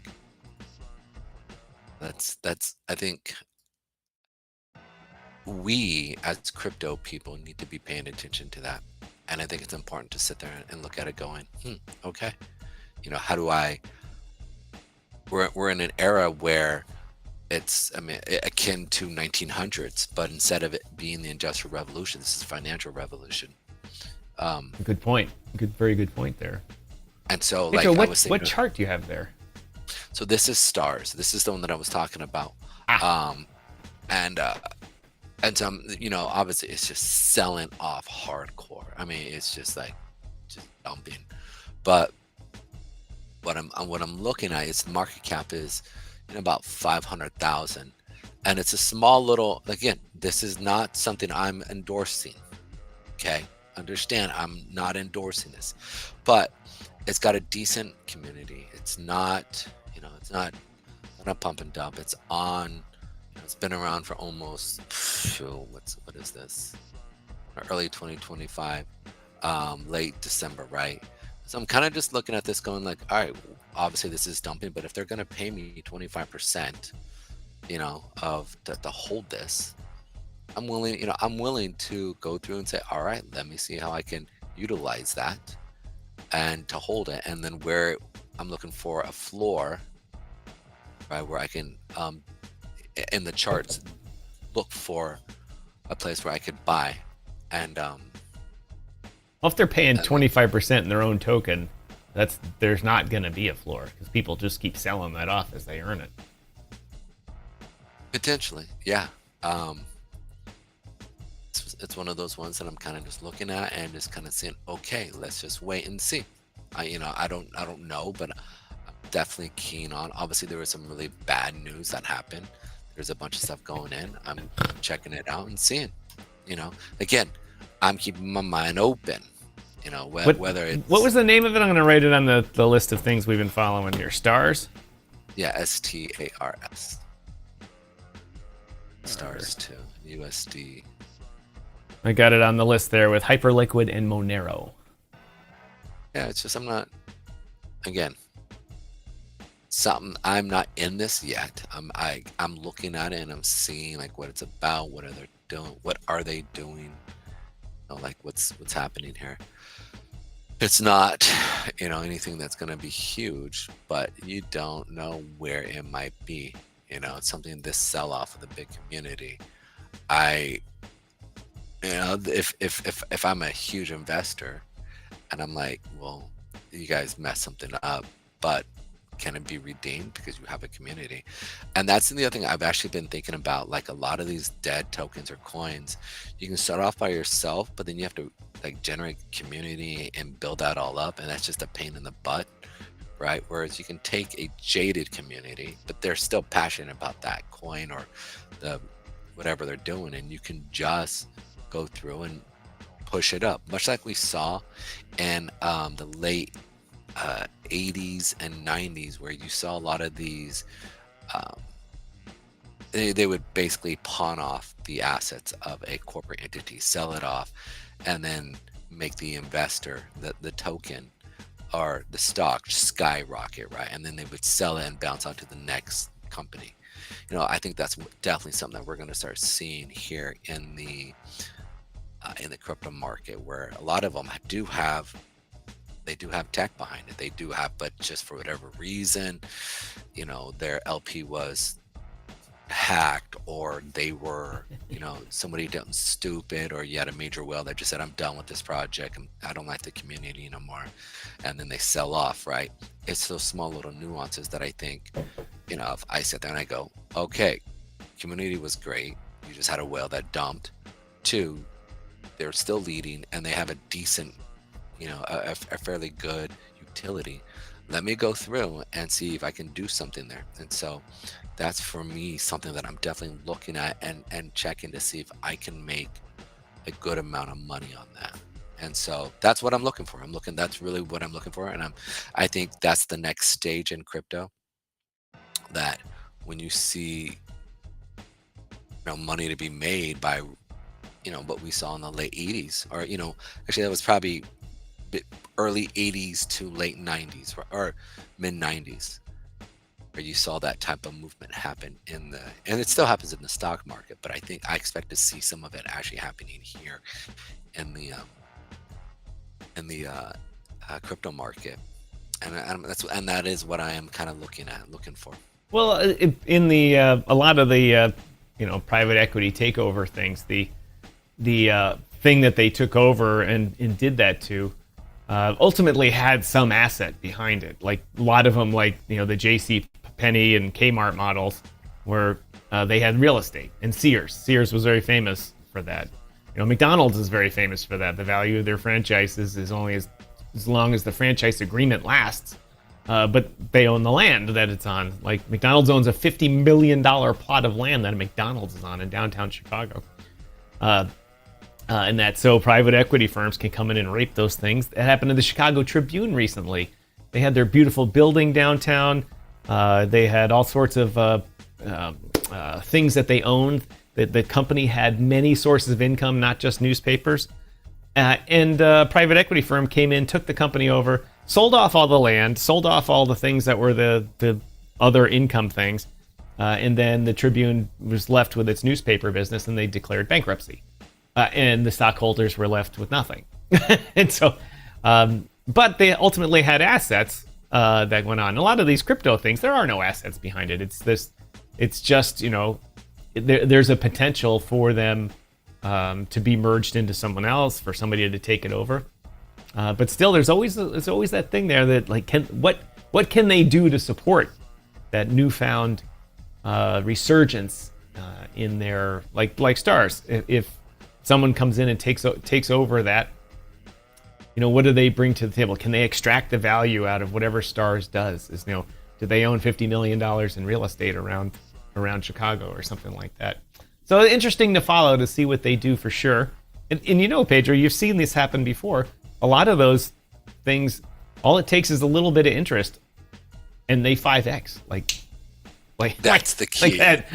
that's I think we as crypto people need to be paying attention to that. And I think it's important to sit there and look at it going, okay, you know, how do we're in an era where it's, I mean, akin to 1900s, but instead of it being the Industrial Revolution, this is financial revolution. Good point. Very good point there. And so, Pedro, like, I was thinking, what chart do you have there? so this is stars. This is the one that I was talking about. And some, you know, obviously it's just selling off hardcore. I mean, it's just like just dumping. But what I'm looking at is the market cap is about 500,000, and it's a small little. Again, this is not something I'm endorsing. Okay, understand, I'm not endorsing this, but it's got a decent community. It's not, you know, it's not a pump and dump. It's on. It's been around for almost what is this? Early 2025, late December, right? So I'm kind of just looking at this going like, all right, obviously this is dumping, but if they're going to pay me 25%, you know, to hold this, I'm willing to go through and say, all right, let me see how I can utilize that and to hold it. And then where I'm looking for a floor, right, where I can, in the charts, look for a place where I could buy. And Well, if they're paying 25% in their own token, there's not going to be a floor because people just keep selling that off as they earn it. Potentially, yeah. It's one of those ones that I'm kind of just looking at and just kind of saying, okay, let's just wait and see. I don't know, but I'm definitely keen on. Obviously, there was some really bad news that happened. There's a bunch of stuff going in. I'm checking it out and seeing. You know, again, I'm keeping my mind open. You know, whether it's... What was the name of it? I'm going to write it on the list of things we've been following here. Stars? Yeah, STARS. Stars 2. USD. I got it on the list there with Hyperliquid and Monero. Yeah, it's just I'm not in this yet. I'm looking at it and I'm seeing like what it's about, what are they doing? You know, like what's happening here. It's not, you know, anything that's going to be huge, but you don't know where it might be. You know, it's something, this sell-off of the big community. If I'm a huge investor and I'm like, well, you guys messed something up, but can it be redeemed because you have a community? And that's the other thing I've actually been thinking about. Like a lot of these dead tokens or coins, you can start off by yourself, but then you have to like generate community and build that all up, and that's just a pain in the butt, right? Whereas you can take a jaded community, but they're still passionate about that coin or the whatever they're doing, and you can just go through and push it up, much like we saw in the late 80s and 90s, where you saw a lot of these they would basically pawn off the assets of a corporate entity, sell it off, and then make the investor, the token or the stock skyrocket, right? And then they would sell it and bounce on to the next company. You know, I think that's definitely something that we're going to start seeing here in the crypto market, where a lot of them do have tech behind it. They do have, but just for whatever reason, you know, their LP was hacked, or they were, you know, somebody done stupid, or you had a major whale that just said, I'm done with this project and I don't like the community no more, and then they sell off, right? It's those small little nuances that I think, you know, if I sit there and I go, okay, community was great, you just had a whale that dumped. 2, they're still leading and they have a decent, you know, a fairly good utility. Let me go through and see if I can do something there. And so that's for me something that I'm definitely looking at and checking to see if I can make a good amount of money on that. And so that's what I'm looking for. That's really what I'm looking for. And I think that's the next stage in crypto, that when you see, you know, money to be made by what we saw in the late 80s, or actually that was probably early 80s to late 90s or mid 90s, where you saw that type of movement happen and it still happens in the stock market, but I expect to see some of it actually happening here in the crypto market, and that is what I am kind of looking for. Well, in the a lot of the private equity takeover things, the thing that they took over and did that to ultimately had some asset behind it. Like a lot of them, like the J.C. Penney and Kmart models, where they had real estate, and Sears was very famous for that. McDonald's is very famous for that. The value of their franchises is only as long as the franchise agreement lasts. But they own the land that it's on. Like McDonald's owns a $50 million plot of land that McDonald's is on in downtown Chicago. And that so private equity firms can come in and rape those things. That happened to the Chicago Tribune recently. They had their beautiful building downtown. They had all sorts of things that they owned. The company had many sources of income, not just newspapers. And a private equity firm came in, took the company over, sold off all the land, sold off all the things that were the other income things. And then the Tribune was left with its newspaper business, and they declared bankruptcy. And the stockholders were left with nothing. And so, but they ultimately had assets that went on. A lot of these crypto things, there are no assets behind it. It's just, there's a potential for them to be merged into someone else, for somebody to take it over. But still, there's always that thing there that what can they do to support that newfound resurgence in their like stars? If someone comes in and takes over that, what do they bring to the table? Can they extract the value out of whatever Stars does? Do they own $50 million in real estate around Chicago or something like that? So interesting to follow to see what they do for sure. And Pedro, you've seen this happen before. A lot of those things, all it takes is a little bit of interest, and they 5x. Like that's the key. That's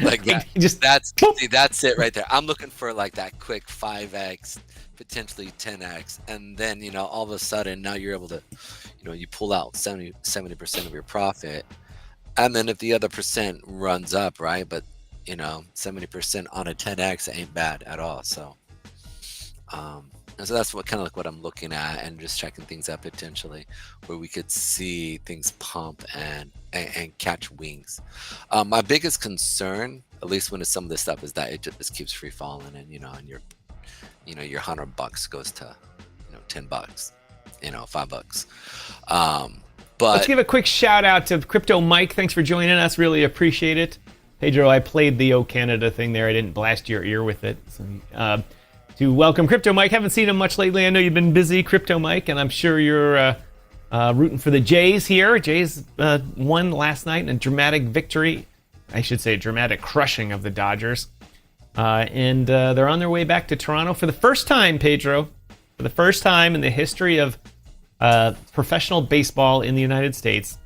it right there. I'm looking for that quick 5x, potentially 10x, and then all of a sudden now you're able to, you pull out 70% of your profit, and then if the other percent runs up, right? But 70% on a 10x ain't bad at all. So, and so that's what I'm looking at, and just checking things out potentially where we could see things pump and catch wings. My biggest concern, at least when it's some of this stuff, is that it just keeps free falling, and and your $100 goes to $10, $5. But let's give a quick shout out to Crypto Mike. Thanks for joining us. Really appreciate it. Pedro, I played the O Canada thing there. I didn't blast your ear with it. So, to welcome Crypto Mike. Haven't seen him much lately. I know you've been busy, Crypto Mike, and I'm sure you're rooting for the Jays here. Jays won last night in a dramatic victory. I should say dramatic crushing of the Dodgers. And they're on their way back to Toronto for the first time, Pedro. For the first time in the history of professional baseball in the United States,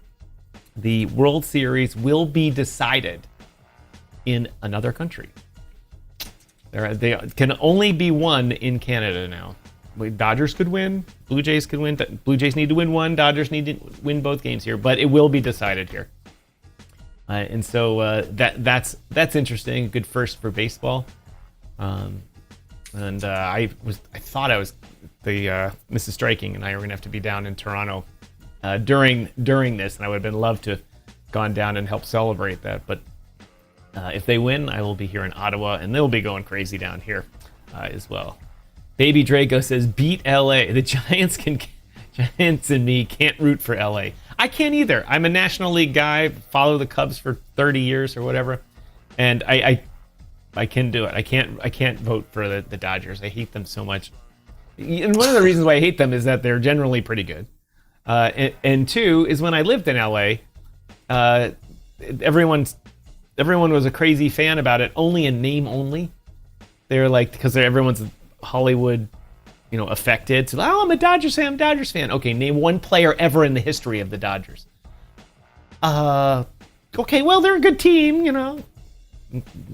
the World Series will be decided in another country. They can only be won in Canada now. Dodgers could win, Blue Jays could win. Blue Jays need to win one, Dodgers need to win both games here, but it will be decided here. And so that's interesting. A good first for baseball. And I thought Mrs. Striking and I were gonna have to be down in Toronto during this, and I would have loved to have gone down and help celebrate that. But if they win, I will be here in Ottawa, and they'll be going crazy down here as well. Baby Draco says, beat LA. The Giants and me can't root for LA. I can't either. I'm a National League guy, follow the Cubs for 30 years or whatever, and I can do it. I can't vote for the Dodgers. I hate them so much. And one of the reasons why I hate them is that they're generally pretty good. And two is when I lived in LA, everyone was a crazy fan about it, only in name only. They're because everyone's Hollywood, affected. So, I'm a Dodgers fan. Okay, name one player ever in the history of the Dodgers. Okay, well, they're a good team,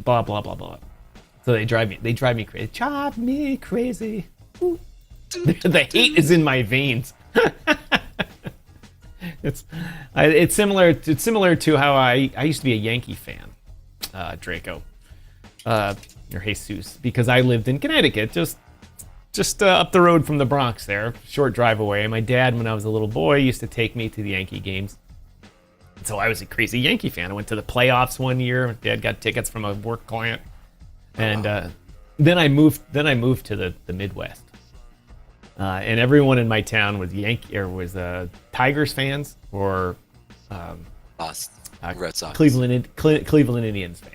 blah, blah, blah, blah. So they drive me crazy. Drive me crazy. Ooh. The hate is in my veins. It's similar to how I used to be a Yankee fan, Draco, or Jesus, because I lived in Connecticut, just up the road from the Bronx there, short drive away. And my dad, when I was a little boy, used to take me to the Yankee games. So I was a crazy Yankee fan. I went to the playoffs one year. Dad got tickets from a work client, and then I moved to the Midwest. And everyone in my town was Tigers fans or Red Sox, Cleveland Indians fans,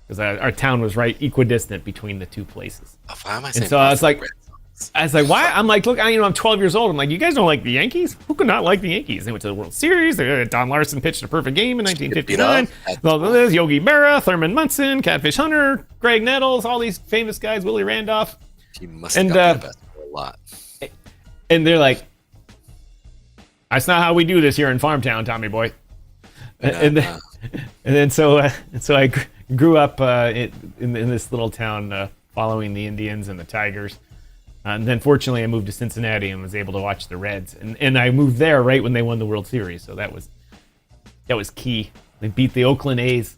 because our town was right equidistant between the two places. Oh, why am I saying? And so I was like, why? I'm like, look, I'm 12 years old. I'm like, you guys don't like the Yankees? Who could not like the Yankees? They went to the World Series. Don Larson pitched a perfect game in 1959. Well, there's Yogi Berra, Thurman Munson, Catfish Hunter, Greg Nettles, all these famous guys, Willie Randolph. He must have got the best for a lot. And they're like, that's not how we do this here in Farmtown, Tommy boy. And then so I grew up in this little town following the Indians and the Tigers. And then fortunately I moved to Cincinnati and was able to watch the Reds. And I moved there right when they won the World Series. So that was key. They beat the Oakland A's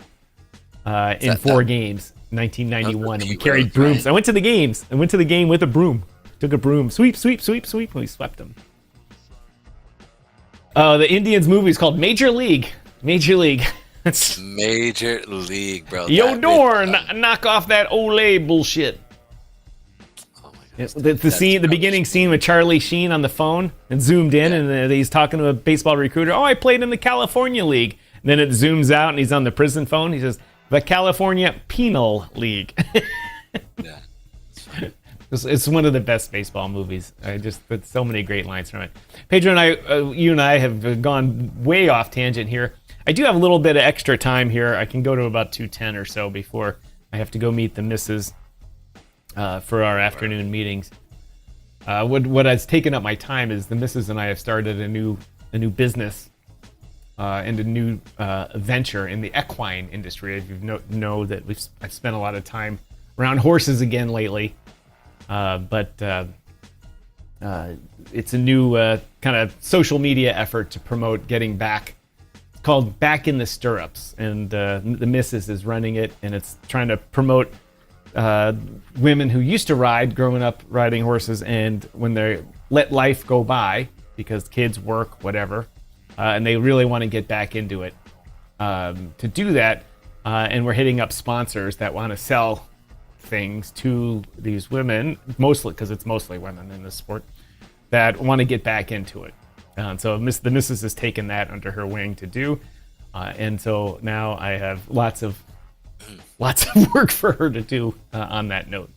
in 4 games, 1991. And we carried brooms. Right? I went to the games. I went to the game with a broom. Took a broom. Sweep, sweep, sweep, sweep. And we swept them. The Indians movie is called Major League. Major League. Major League, bro. Yo, Dorn, knock off that Olay bullshit. Oh my God. The beginning scene with Charlie Sheen on the phone and zoomed in, and he's talking to a baseball recruiter. Oh, I played in the California League. And then it zooms out, and he's on the prison phone. He says, the California Penal League. Yeah. It's one of the best baseball movies. But so many great lines from it. Pedro and I, you and I have gone way off tangent here. I do have a little bit of extra time here. I can go to about 2:10 or so before I have to go meet the missus for our afternoon meetings. What has taken up my time is the missus and I have started a new business and a new venture in the equine industry. As you know that I've spent a lot of time around horses again lately. But it's a new kind of social media effort to promote getting back. It's called Back in the Stirrups, and the missus is running it, and it's trying to promote women who used to ride, growing up riding horses, and when they let life go by because kids work, whatever, and they really want to get back into it. To do that, and we're hitting up sponsors that want to sell things to these women, mostly because it's mostly women in this sport that want to get back into it. So the missus has taken that under her wing to do, and so now I have lots of work for her to do on that note.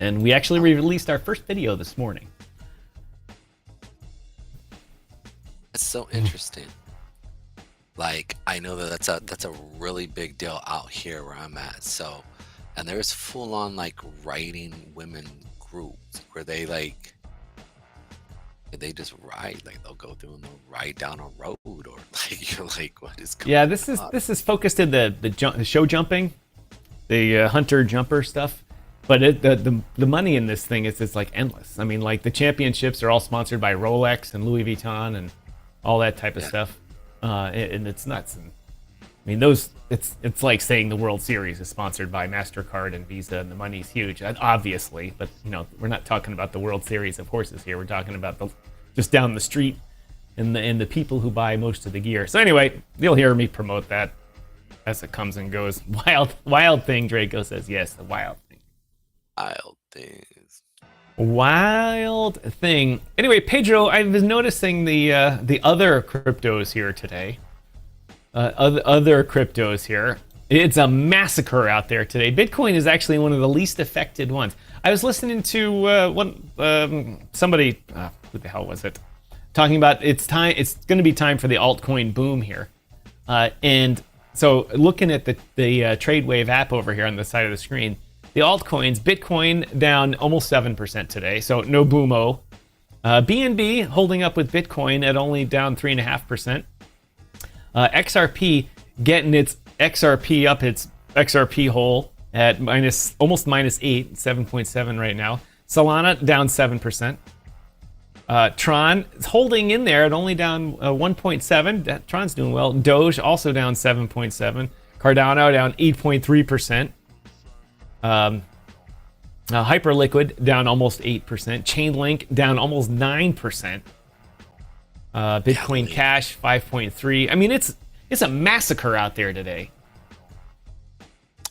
And we actually released our first video this morning. It's so interesting. Like, I know that's a really big deal out here where I'm at. So. And there's full-on like riding women groups where they just ride, like they'll go through and they'll ride down a road, or like you're like, what is going on? This is focused in the show jumping, the hunter jumper stuff, but the money in this thing is like endless. I mean, like the championships are all sponsored by Rolex and Louis Vuitton and all that type of stuff, and it's nuts. And I mean, it's like saying the World Series is sponsored by MasterCard and Visa, and the money's huge, obviously. But, we're not talking about the World Series of horses here. We're talking about just down the street and the people who buy most of the gear. So anyway, you'll hear me promote that as it comes and goes. Wild thing, Draco says. Yes, the wild thing. Wild things. Wild thing. Anyway, Pedro, I was noticing the other cryptos here today. Other cryptos here. It's a massacre out there today. Bitcoin is actually one of the least affected ones. I was listening to somebody, who the hell was it? Talking about it's going to be time for the altcoin boom here. And so looking at the TradeWave app over here on the side of the screen, the altcoins, Bitcoin down almost 7% today, so no boomo. BNB holding up with Bitcoin at only down 3.5%. XRP getting its XRP up its XRP hole at almost minus 8, 7.7 right now. Solana down 7%. Tron is holding in there at only down 1.7. Tron's doing well. Doge also down 7.7. Cardano down 8.3%. Hyperliquid down almost 8%. Chainlink down almost 9%. Bitcoin Cash 5.3. I mean, it's a massacre out there today.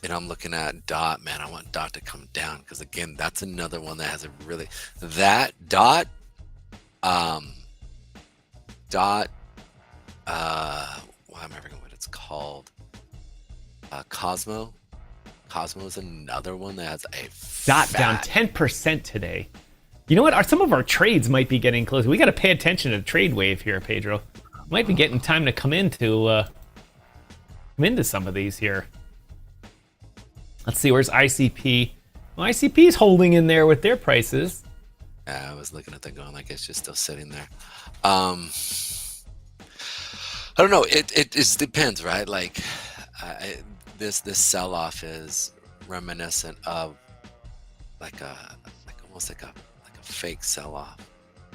And I'm looking at DOT, man. I want DOT to come down because again, that's another one that has a really DOT. Why am I forgetting what it's called? Cosmo. Cosmo is another one that has a DOT down 10% today. You know what? Some of our trades might be getting close. We got to pay attention to the trade wave here, Pedro. Might be getting time to come into some of these here. Let's see, where's ICP? Well, ICP is holding in there with their prices. Yeah, I was looking at that going like it's just still sitting there. I don't know. It just depends, right? Like this sell-off is reminiscent of almost like a fake sell-off.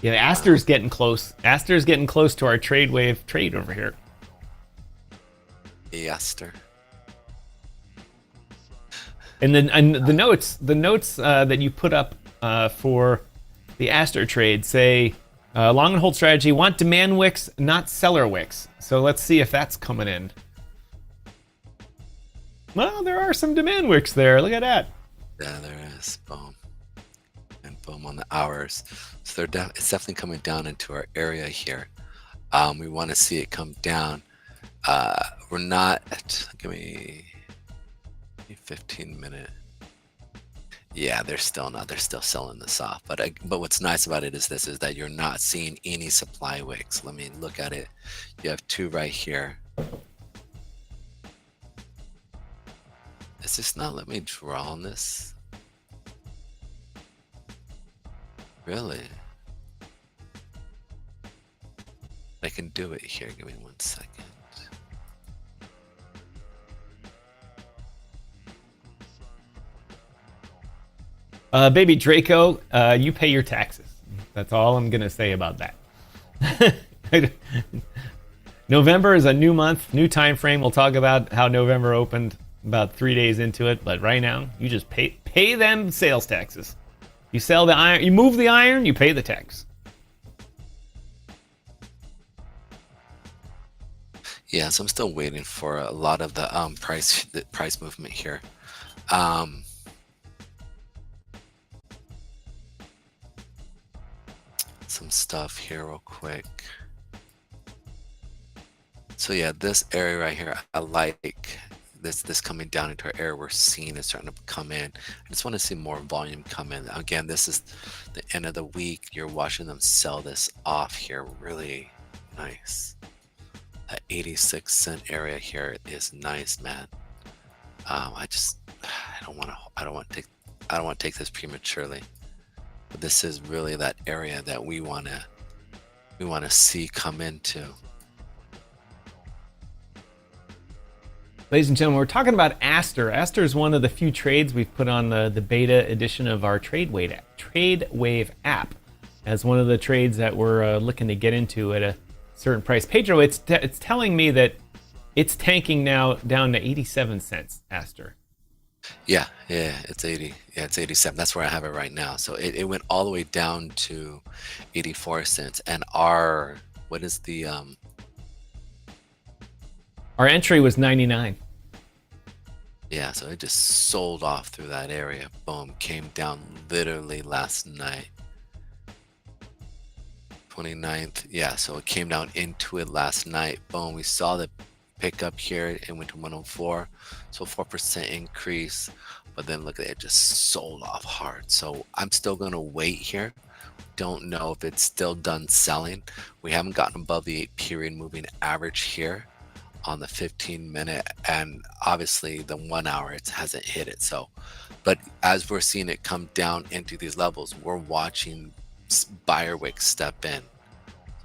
Yeah, Aster's getting close. Aster's getting close to our trade wave trade over here. Aster. And then the notes that you put up for the Aster trade say long and hold strategy, want demand wicks, not seller wicks. So let's see if that's coming in. Well, there are some demand wicks there. Look at that. Yeah, there is. Boom. And boom on the hours. So it's definitely coming down into our area here. We want to see it come down. We're not at, give me 15 minute. Yeah, they're still selling this off. But what's nice about it is that you're not seeing any supply wicks. Let me look at it. You have two right here. Is this not let me draw on this? Really? I can do it here. Give me 1 second. Baby Draco, you pay your taxes. That's all I'm going to say about that. November is a new month, new time frame. We'll talk about how November opened about 3 days into it, but right now, you just pay them sales taxes. You sell the iron, you move the iron, you pay the tax. Yeah, so I'm still waiting for a lot of the price movement here. Some stuff here real quick. So yeah, this area right here, I like this coming down into our area. We're seeing it starting to come in. I just want to see more volume come in. Again, this is the end of the week. You're watching them sell this off here. Really nice. That 86-cent area here is nice, man. I don't want to take this prematurely. But this is really that area that we want to see come into. Ladies and gentlemen, we're talking about Aster. Aster is one of the few trades we've put on the beta edition of our Trade Wave app as one of the trades that we're looking to get into at a certain price. Pedro, it's telling me that it's tanking now down to 87 cents, Aster. Yeah, it's 80. Yeah, it's 87. That's where I have it right now. So it went all the way down to 84 cents. And our entry was 99. Yeah, so it just sold off through that area. Boom, came down literally last night. 29th. Yeah, so it came down into it last night. Boom, we saw the pick up here. It went to 104. So 4% increase. But then look at it, just sold off hard. So I'm still going to wait here. Don't know if it's still done selling. We haven't gotten above the 8-period moving average here on the 15-minute, and obviously the 1 hour it hasn't hit it. So, but as we're seeing it come down into these levels, we're watching buyer wicks step in.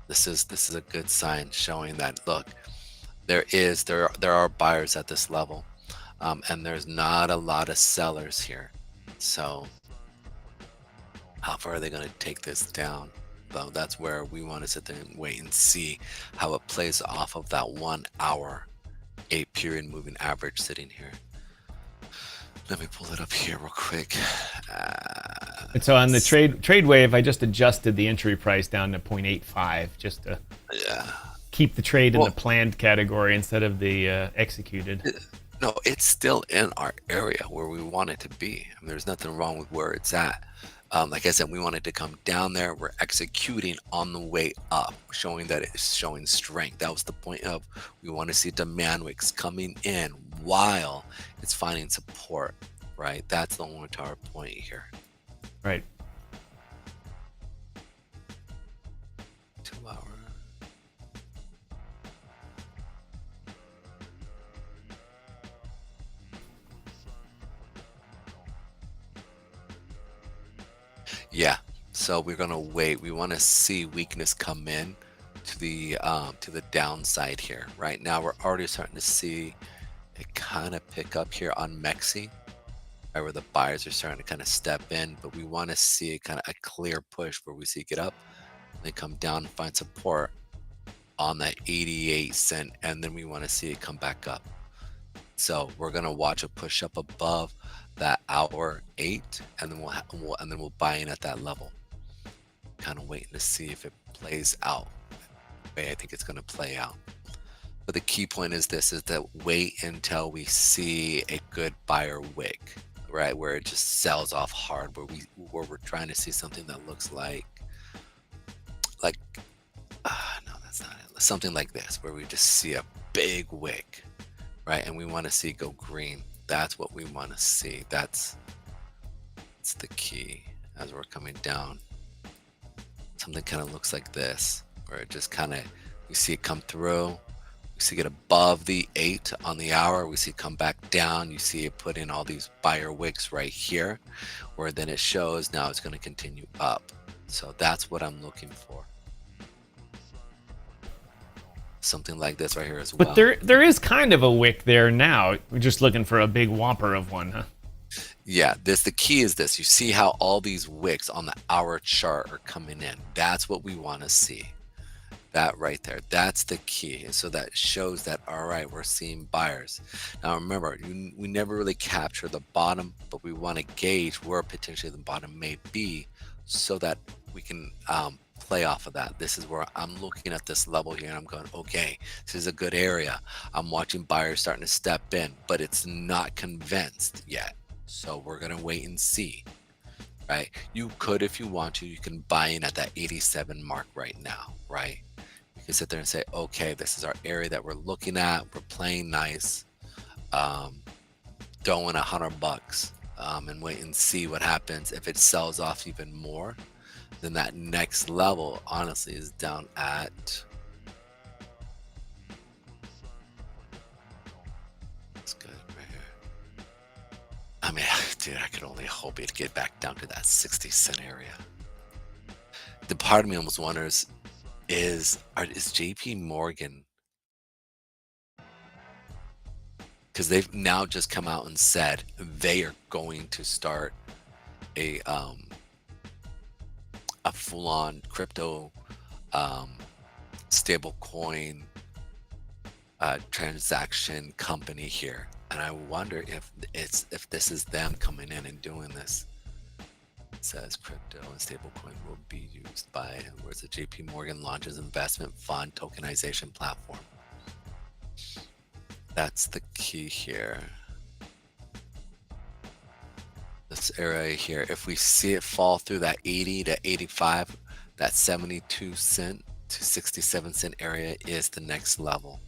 This is a good sign showing that look, there are buyers at this level. and there's not a lot of sellers here. So how far are they going to take this down? Though that's where we want to sit there and wait and see how it plays off of that 1 hour 8-period moving average sitting here. Let me pull it up here real quick. And so on the trade wave, I just adjusted the entry price down to 0.85 just to keep the trade in the planned category instead of the executed. No, it's still in our area where we want it to be. I mean, there's nothing wrong with where it's at. Like I said, we want it to come down there. We're executing on the way up, showing that it's showing strength. That was the point of, we want to see demand wicks coming in while it's finding support, right? That's the only tower point here. Right. 2 hour. Yeah, so we're gonna wait. We want to see weakness come in to the downside here. Right now, we're already starting to see it kind of pick up here on Mexi, right, where the buyers are starting to kind of step in. But we want to see kind of a clear push where we see it get up, and then come down and find support on that 88 cent, and then we want to see it come back up. So we're gonna watch a push up above that hour 8, and then we'll buy in at that level. Kind of waiting to see if it plays out the way I think it's going to play out. But the key point is this: is that wait until we see a good buyer wick, right, where it just sells off hard, where we're trying to see something that looks like no, that's not it. Something like this, where we just see a big wick, right, and we want to see it go green. That's what we want to see. That's the key as we're coming down. Something kind of looks like this, where it just kind of, we see it come through. We see it above the 8 on the hour. We see it come back down. You see it put in all these buyer wicks right here, where then it shows now it's going to continue up. So that's what I'm looking for. Something like this right here as well. But there is kind of a wick there now. We're just looking for a big whomper of one, huh? Yeah, the key is this. You see how all these wicks on the hour chart are coming in. That's what we want to see. That right there. That's the key. And so that shows that, all right, we're seeing buyers. Now remember, we never really capture the bottom, but we want to gauge where potentially the bottom may be so that we can play off of that. This is where I'm looking at this level here and I'm going, okay, this is a good area. I'm watching buyers starting to step in, but it's not convinced yet. So we're going to wait and see, right? You could, if you want to, you can buy in at that 87 mark right now, right? You can sit there and say, okay, this is our area that we're looking at. We're playing nice, throwing $100 and wait and see what happens. If it sells off even more, then that next level honestly is down at, that's good right here. I mean, dude, I could only hope it'd get back down to that 60 cent area. The part of me almost wonders is JP Morgan, because they've now just come out and said they are going to start a full-on crypto stable coin transaction company here, and I wonder if this is them coming in and doing this. It says crypto and stablecoin will be used by, where's the JP Morgan launches investment fund tokenization platform. That's the key here. This area here, if we see it fall through that 80 to 85, that 72 cent to 67 cent area is the next level.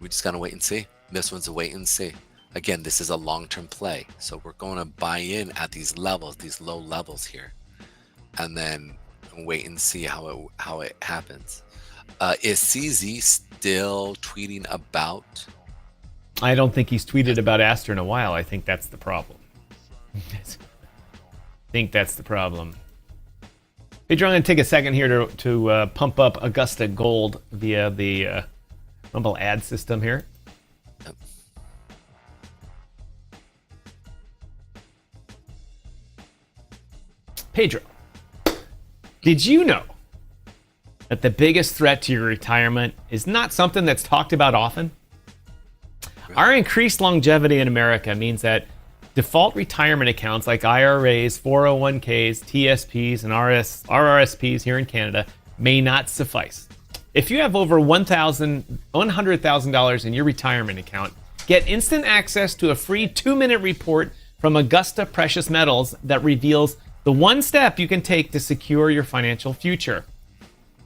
We just gotta wait and see. This one's a wait and see. Again, this is a long-term play, so we're going to buy in at these levels, these low levels here, and then wait and see how it happens. Is CZ still tweeting about? I don't think he's tweeted about Aster in a while. I think that's the problem. Pedro, I'm going to take a second here to pump up Augusta Gold via the Rumble ad system here. Yep. Pedro, did you know that the biggest threat to your retirement is not something that's talked about often? Our increased longevity in America means that default retirement accounts like IRAs, 401ks, TSPs, and RRSPs here in Canada may not suffice. If you have over $100,000 in your retirement account, get instant access to a free 2-minute report from Augusta Precious Metals that reveals the one step you can take to secure your financial future.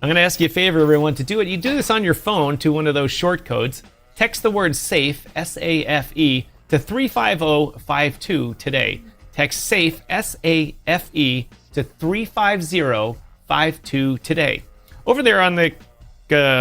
I'm going to ask you a favor, everyone, to do it. You do this on your phone to one of those short codes. Text the word SAFE, S-A-F-E, to 35052 today. Text SAFE, S-A-F-E, to 35052 today. Over there on the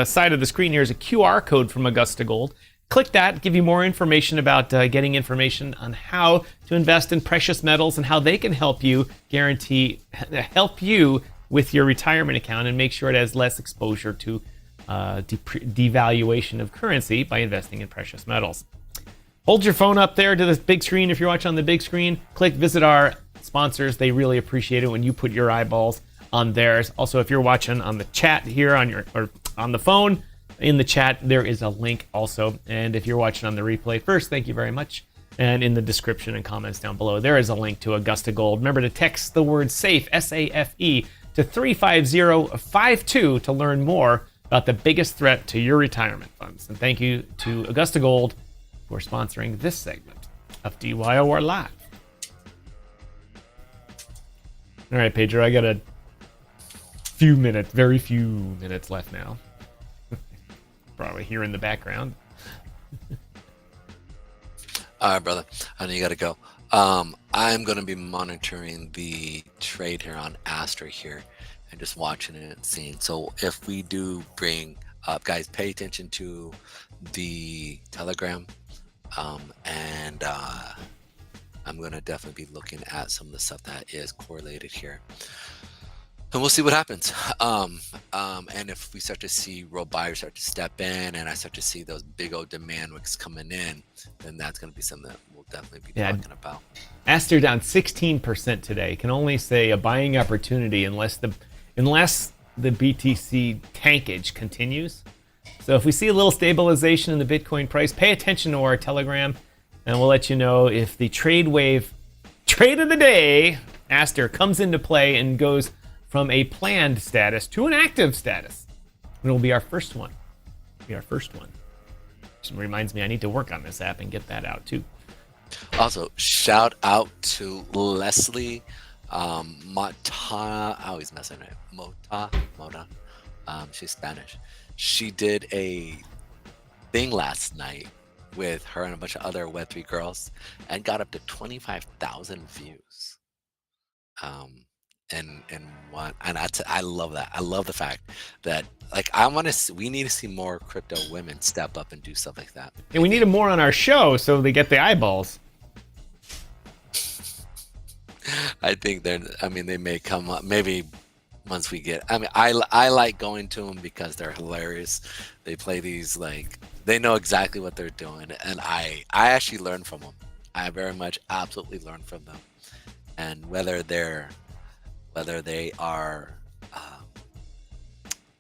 side of the screen here is a QR code from Augusta Gold. Click that, give you more information about getting information on how to invest in precious metals and how they can help you help you with your retirement account and make sure it has less exposure to devaluation of currency by investing in precious metals. Hold your phone up there to the big screen. If you're watching on the big screen, click visit our sponsors. They really appreciate it when you put your eyeballs on theirs. Also, if you're watching on the chat here or on the phone, in the chat, there is a link also. And if you're watching on the replay, first, thank you very much. And in the description and comments down below, there is a link to Augusta Gold. Remember to text the word SAFE, S-A-F-E, to 35052 to learn more about the biggest threat to your retirement funds. And thank you to Augusta Gold for sponsoring this segment of DYOR Live. All right, Pedro, I got very few minutes left now. Probably here in the background. All right, brother. I know you got to go. I'm going to be monitoring the trade here on Astra here and just watching it and seeing. So if we do bring up, guys, pay attention to the Telegram. And I'm going to definitely be looking at some of the stuff that is correlated here. And we'll see what happens. And if we start to see real buyers start to step in and I start to see those big old demand wicks coming in, then that's going to be something that we'll definitely be talking about. Astor down 16% today. Can only say a buying opportunity unless the BTC tankage continues. So if we see a little stabilization in the Bitcoin price, pay attention to our Telegram, and we'll let you know if the trade wave, trade of the day, Astor, comes into play and goes from a planned status to an active status. It'll be our first one. Which reminds me I need to work on this app and get that out too. Also, shout out to Leslie Mota. I always mess her name. Mota. She's Spanish. She did a thing last night with her and a bunch of other Web3 girls and got up to 25,000 views. I love that. I love the fact that we need to see more crypto women step up and do stuff like that. And we need them more on our show so they get the eyeballs. I think they may come up maybe once we get, I like going to them because they're hilarious. They play these, they know exactly what they're doing. And I actually learn from them. I very much absolutely learn from them. And whether they are,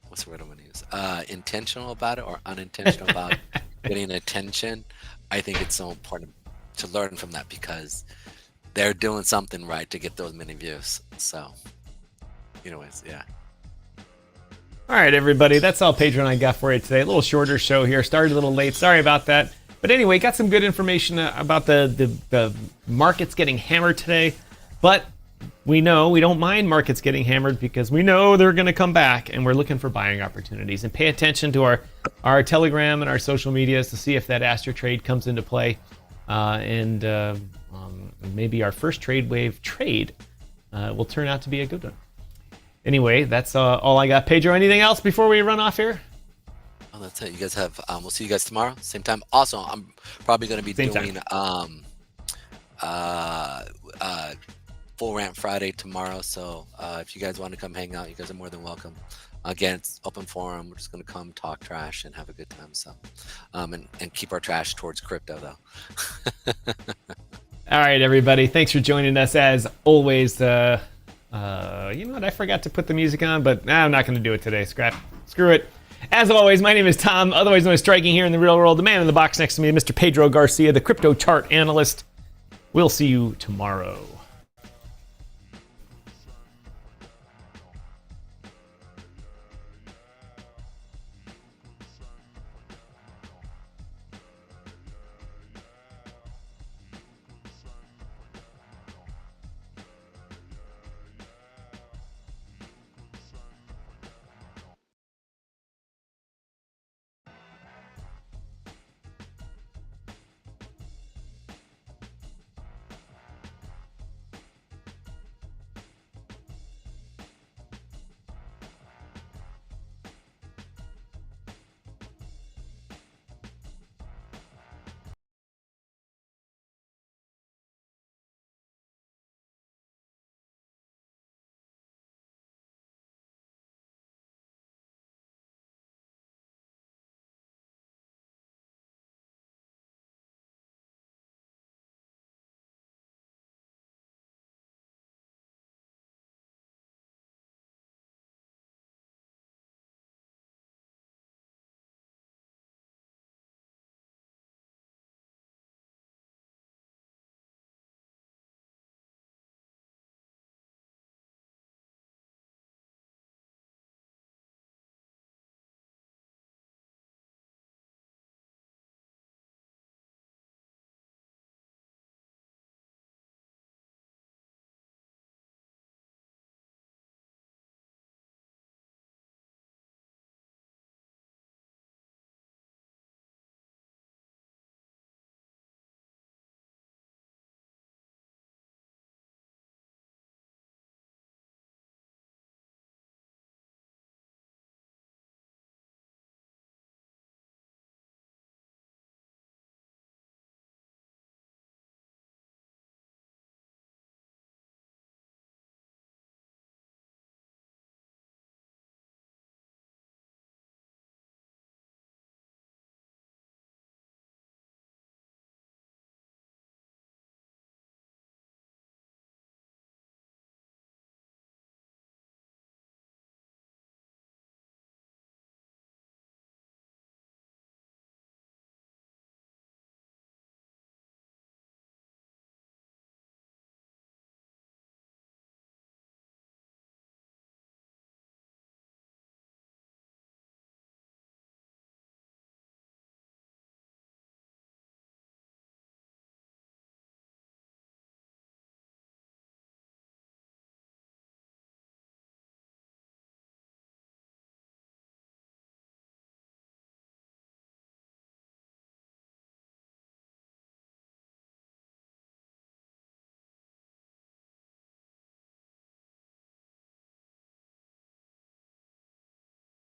what's the word I'm going to use? Intentional about it or unintentional about getting attention. I think it's so important to learn from that because they're doing something right to get those many views. So, anyways, yeah. All right, everybody. That's all Pedro and I got for you today. A little shorter show here. Started a little late. Sorry about that. But anyway, got some good information about the markets getting hammered today. But we don't mind markets getting hammered because we know they're going to come back, and we're looking for buying opportunities. And pay attention to our Telegram and our social medias to see if that Astra trade comes into play. Maybe our first trade wave trade will turn out to be a good one. Anyway, that's all I got. Pedro, anything else before we run off here? Oh, that's it. You guys have. We'll see you guys tomorrow, same time. Also, I'm probably going to be doing full rant Friday tomorrow. So if you guys want to come hang out, you guys are more than welcome. Again, it's open forum. We're just gonna come talk trash and have a good time. So, and keep our trash towards crypto though. All right, everybody. Thanks for joining us as always. You know what? I forgot to put the music on, but I'm not going to do it today. Screw it. As always, my name is Tom, otherwise known as Striking here in the real world. The man in the box next to me, Mr. Pedro Garcia, the crypto chart analyst. We'll see you tomorrow.